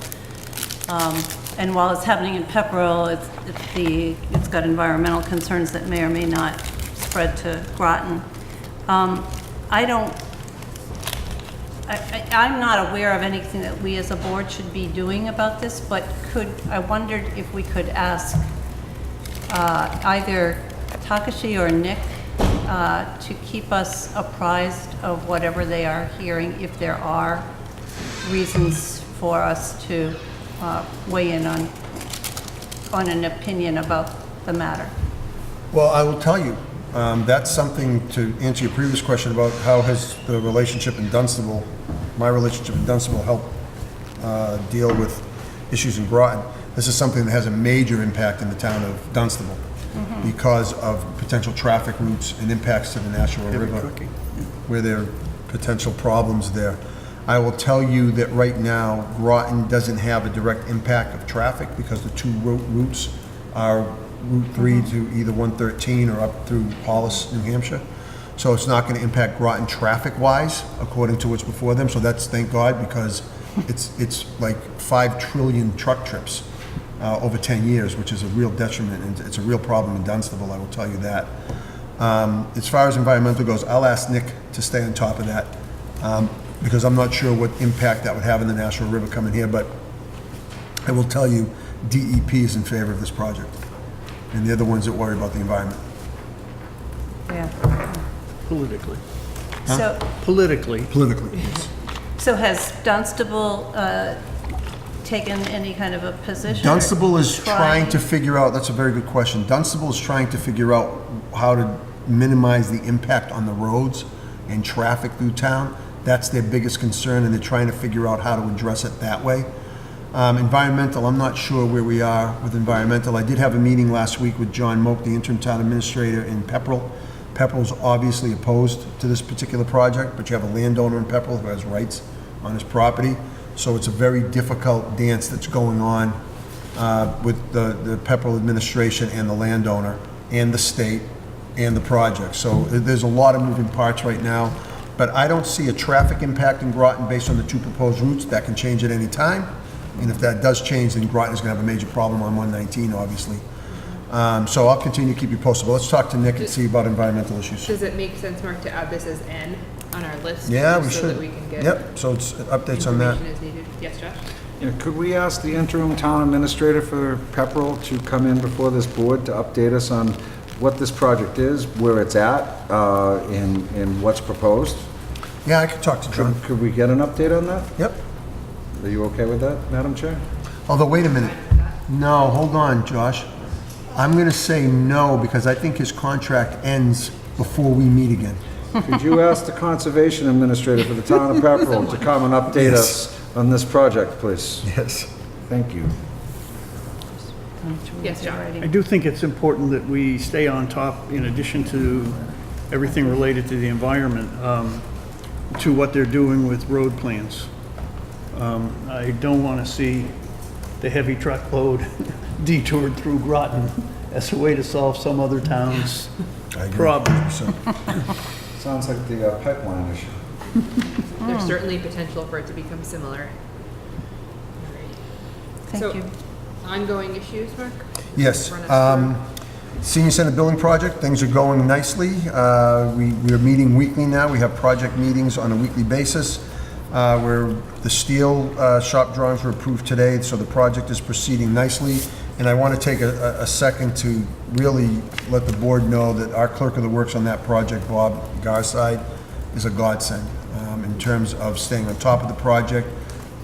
And while it's happening in Pepperell, it's got environmental concerns that may or may not spread to Groton. I don't, I'm not aware of anything that we as a board should be doing about this, but I wondered if we could ask either Takashi or Nick to keep us apprised of whatever they are hearing, if there are reasons for us to weigh in on an opinion about the matter. Well, I will tell you, that's something to answer your previous question about how has the relationship in Dunstable, my relationship in Dunstable, helped deal with issues in Groton. This is something that has a major impact in the town of Dunstable because of potential traffic routes and impacts to the Nashua River, where there are potential problems there. I will tell you that right now, Groton doesn't have a direct impact of traffic because the two routes are Route 3 to either 113 or up through Hollis, New Hampshire. So it's not going to impact Groton traffic-wise, according to what's before them. So that's, thank God, because it's like 5 trillion truck trips over 10 years, which is a real detriment, and it's a real problem in Dunstable, I will tell you that. As far as environmental goes, I'll ask Nick to stay on top of that, because I'm not sure what impact that would have in the Nashua River coming here, but I will tell you, DEP is in favor of this project, and they're the ones that worry about the environment. Yeah. Politically. So, Politically. Politically, yes. so has Dunstable taken any kind of a position? Dunstable is trying to figure out, that's a very good question. Dunstable is trying to figure out how to minimize the impact on the roads and traffic through town. That's their biggest concern, and they're trying to figure out how to address it that way. Environmental, I'm not sure where we are with environmental. I did have a meeting last week with John Moak, the interim town administrator in Pepperell. Pepperell's obviously opposed to this particular project, but you have a landowner in Pepperell who has rights on his property. So it's a very difficult dance that's going on with the Pepperell administration and the landowner and the state and the project. So there's a lot of moving parts right now, but I don't see a traffic impact in Groton based on the two proposed routes. That can change at any time. And if that does change, then Groton is going to have a major problem on 119, obviously. So I'll continue to keep you posted. But let's talk to Nick and see about environmental issues. Does it make sense, Mark, to add this as N on our list? Yeah, we so should. that we can get Yep, so it's updates on that. information as needed. Yes, Josh? Yeah, could we ask the interim town administrator for Pepperell to come in before this board to update us on what this project is, where it's at, and what's proposed? Yeah, I could talk to John. Could we get an update on that? Yep. Are you okay with that, Madam Chair? Although, wait a minute. No, hold on, Josh. I'm going to say no because I think his contract ends before we meet again. Could you ask the conservation administrator for the town of Pepperell to come and update us on this project, please? Yes. Thank you. Yes, John. I do think it's important that we stay on top, in addition to everything related to the environment, to what they're doing with road plans. I don't want to see the heavy truckload detoured through Groton as a way to solve some other town's problem. Sounds like the pipeline issue. There's certainly potential for it to become similar. Thank you. Ongoing issues, Mark? Yes. Run us Senior Center building project, things are going nicely. We are meeting weekly now. We have project meetings on a weekly basis. Where the steel shop drawings were approved today, so the project is proceeding nicely. And I want to take a second to really let the board know that our clerk of the works on that project, Bob Garside, is a godsend in terms of staying on top of the project,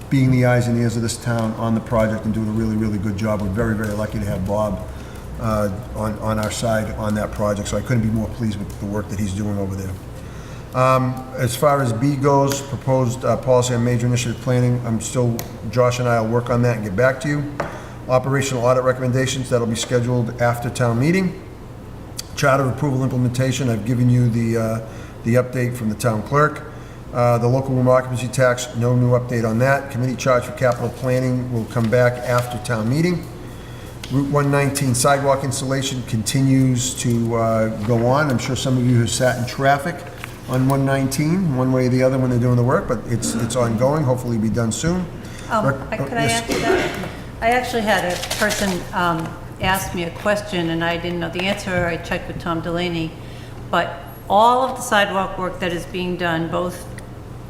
being the eyes and ears of this town on the project, and doing a really, really good job. We're very, very lucky to have Bob on our side on that project, so I couldn't be more pleased with the work that he's doing over there. As far as B goes, proposed policy on major initiative planning, Josh and I will work on that and get back to you. Operational audit recommendations, that'll be scheduled after town meeting. Charter approval implementation, I've given you the update from the town clerk. The local room occupancy tax, no new update on that. Committee charge for capital planning will come back after town meeting. Route 119 sidewalk installation continues to go on. I'm sure some of you have sat in traffic on 119, one way or the other when they're doing the work, but it's ongoing, hopefully be done soon. Could I add to that? I actually had a person ask me a question and I didn't know the answer. I checked with Tom Delaney, but all of the sidewalk work that is being done, both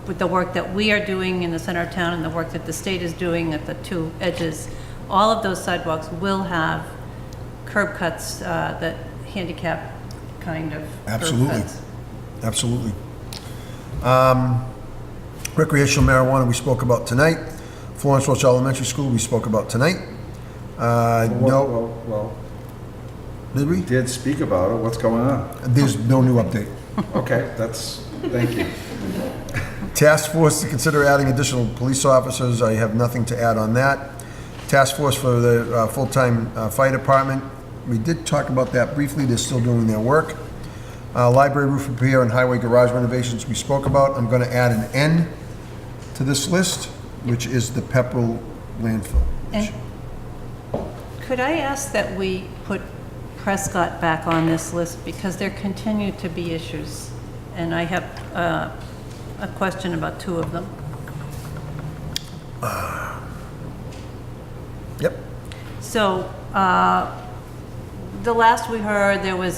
with the work that we are doing in the center of town and the work that the state is doing at the two edges, all of those sidewalks will have curb cuts, that handicap kind of curb Absolutely. cuts. Absolutely. Recreational marijuana, we spoke about tonight. Florence Roach Elementary School, we spoke about tonight. No, Well, did we? we did speak about it. What's going on? There's no new update. Okay, thank you. Task force to consider adding additional police officers, I have nothing to add on that. Task force for the full-time fire department, we did talk about that briefly, they're still doing their work. Library roof repair and highway garage renovations we spoke about. I'm gonna add an N to this list, which is the Pepperell landfill. And could I ask that we put Prescott back on this list, because there continue to be issues, and I have a question about two of them. Yep. So, the last we heard, there was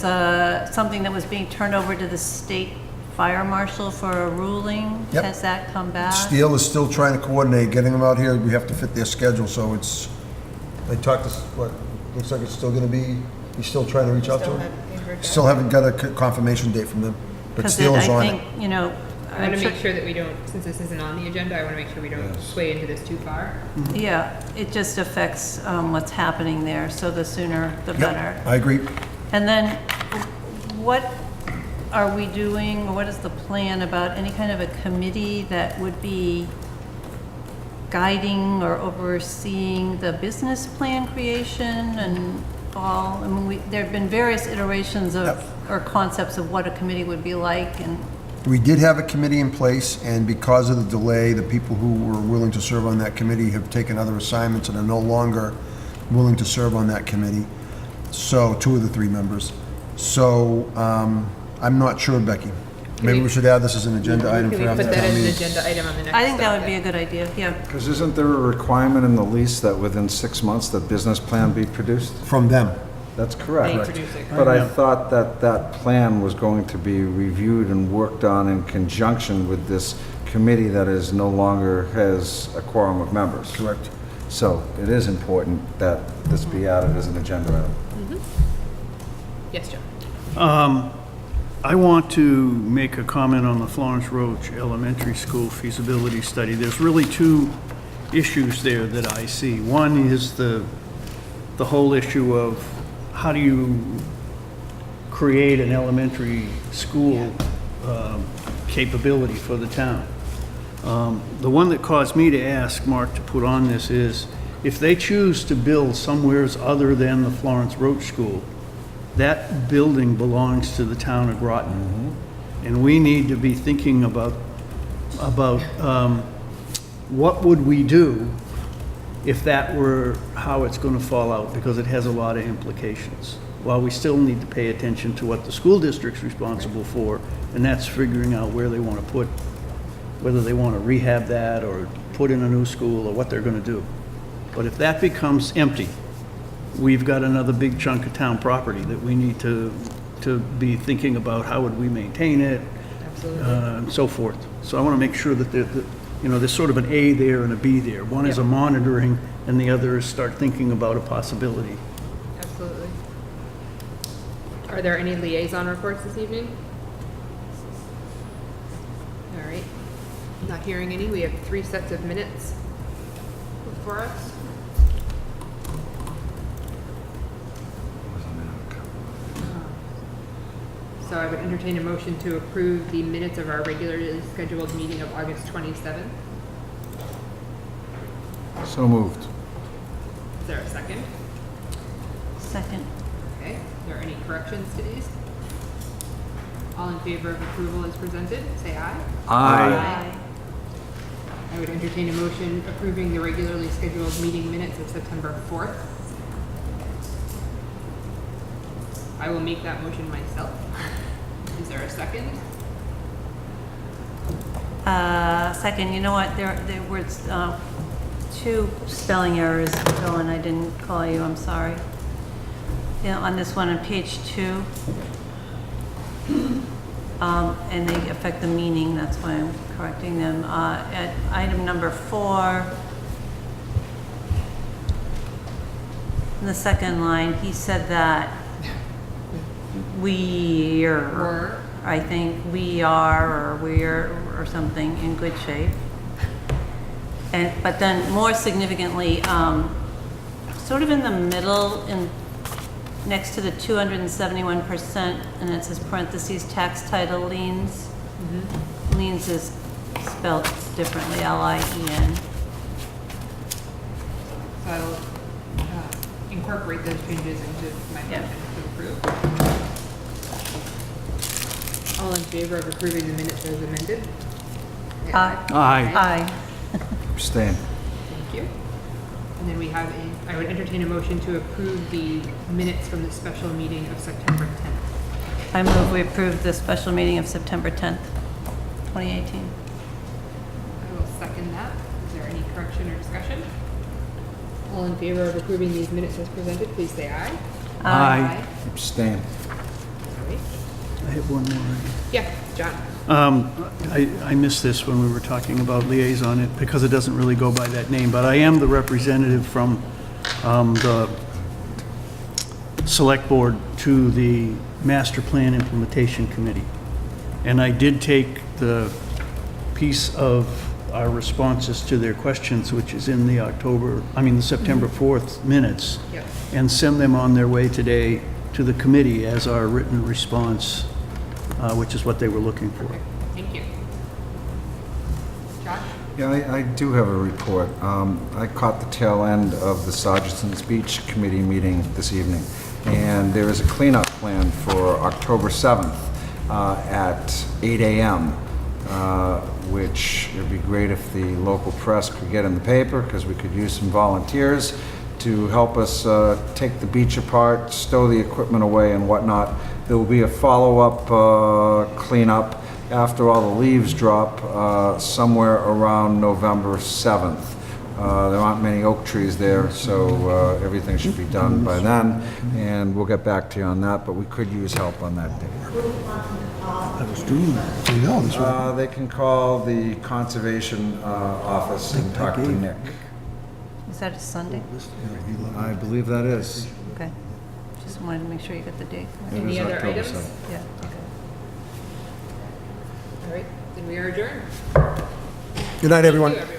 something that was being turned over to the state fire marshal for a ruling. Yep. Has that come back? Steele is still trying to coordinate, getting them out here, we have to fit their schedule, so it's, they talked to, what, looks like it's still gonna be, he's still trying to reach out to him? Still haven't got a confirmation date from them, but Because Steele is I on it. think, you know, I want I'm to sure- make sure that we don't, since this isn't on the agenda, I want to make sure we don't sway into this too far. yeah, it just affects what's happening there, so the sooner the Yep, better. I agree. And then, what are we doing, or what is the plan about any kind of a committee that would be guiding or overseeing the business plan creation and all? I mean, there have been various iterations of, Yep. or concepts of what a committee would be like, and We did have a committee in place, and because of the delay, the people who were willing to serve on that committee have taken other assignments and are no longer willing to serve on that committee. So, two of the three members. So, I'm not sure, Becky. Maybe we should add this as an agenda item Can for we after put that town as an meeting. agenda item on the next? I think that would be a good idea, yeah. Because isn't there a requirement in the lease that within 6 months the business plan be produced? From them. That's They correct. produce it. But I thought that that plan was going to be reviewed and worked on in conjunction with this committee that is no longer has a quorum of members. Correct. So it is important that this be added as an agenda item. Yes, John. I want to make a comment on the Florence Roach Elementary School feasibility study. There's really two issues there that I see. One is the whole issue of how do you create an elementary school capability for the town. The one that caused me to ask Mark to put on this is, if they choose to build somewheres other than the Florence Roach School, that building belongs to the town of Groton. And we need to be thinking about what would we do if that were how it's going to fall out, because it has a lot of implications. While we still need to pay attention to what the school district's responsible for, and that's figuring out where they want to put, whether they want to rehab that or put in a new school or what they're going to do. But if that becomes empty, we've got another big chunk of town property that we need to be thinking about how would we maintain it, and so forth. So I want to make sure that there's sort of an A there and a B there. One is a monitoring, and the other is start thinking about a possibility. Absolutely. Are there any liaison reports this evening? All right. Not hearing any. We have 3 sets of minutes before us. So I would entertain a motion to approve the minutes of our regularly scheduled meeting of August 27th. So moved. Is there a second? Second. Okay. Are there any corrections to these? All in favor of approval as presented, say aye. Aye. I would entertain a motion approving the regularly scheduled meeting minutes of September 4th. I will make that motion myself. Is there a second? Second, you know what, there were 2 spelling errors, Bill, and I didn't call you, I'm sorry. Yeah, on this one on page 2. and they affect the meaning, that's why I'm correcting them. At item number 4, in the second line, he said that Were. I think we are, or we're, or something, in good shape. But then more significantly, sort of in the middle, next to the 271%, and it says parentheses, tax title liens. Liens is spelled differently, L-I-E-N. So I'll incorporate those changes into my motion to approve. All in favor of approving the minutes as amended? Aye. Abstain. Thank you. And then we have I would entertain a motion to approve the minutes from the special meeting of September 10th. I move we approve the special meeting of September 10th, 2018. I will second that. Is there any correction or discussion? All in favor of approving these minutes as presented, please say aye. Aye. Abstain. All right. I have one more. Yeah, John. I missed this when we were talking about liaison, because it doesn't really go by that name, but I am the representative from the Select Board to the Master Plan Implementation Committee. And I did take the piece of our responses to their questions, which is in the September 4th minutes, Yep. and send them on their way today to the committee as our written response, which is what they were looking for. Thank you. Josh? Yeah, I do have a report. I caught the tail end of the Sergeant's Beach Committee meeting this evening, and there is a cleanup plan for October 7th at 8 a.m., which it would be great if the local press could get in the paper, because we could use some volunteers to help us take the beach apart, stow the equipment away and whatnot. There will be a follow-up cleanup after all the leaves drop somewhere around November 7th. There aren't many oak trees there, so everything should be done by then, and we'll get back to you on that, but we could use help on that day. I was doing that. I know, that's right. They can call the Conservation Office and talk to Nick. Is that a Sunday? I believe that is. Okay. Just wanted to make sure you got the date. It Any is other October items? 7th. Yeah, okay. All right, then we are adjourned. Good night, everyone. Thank you, everyone.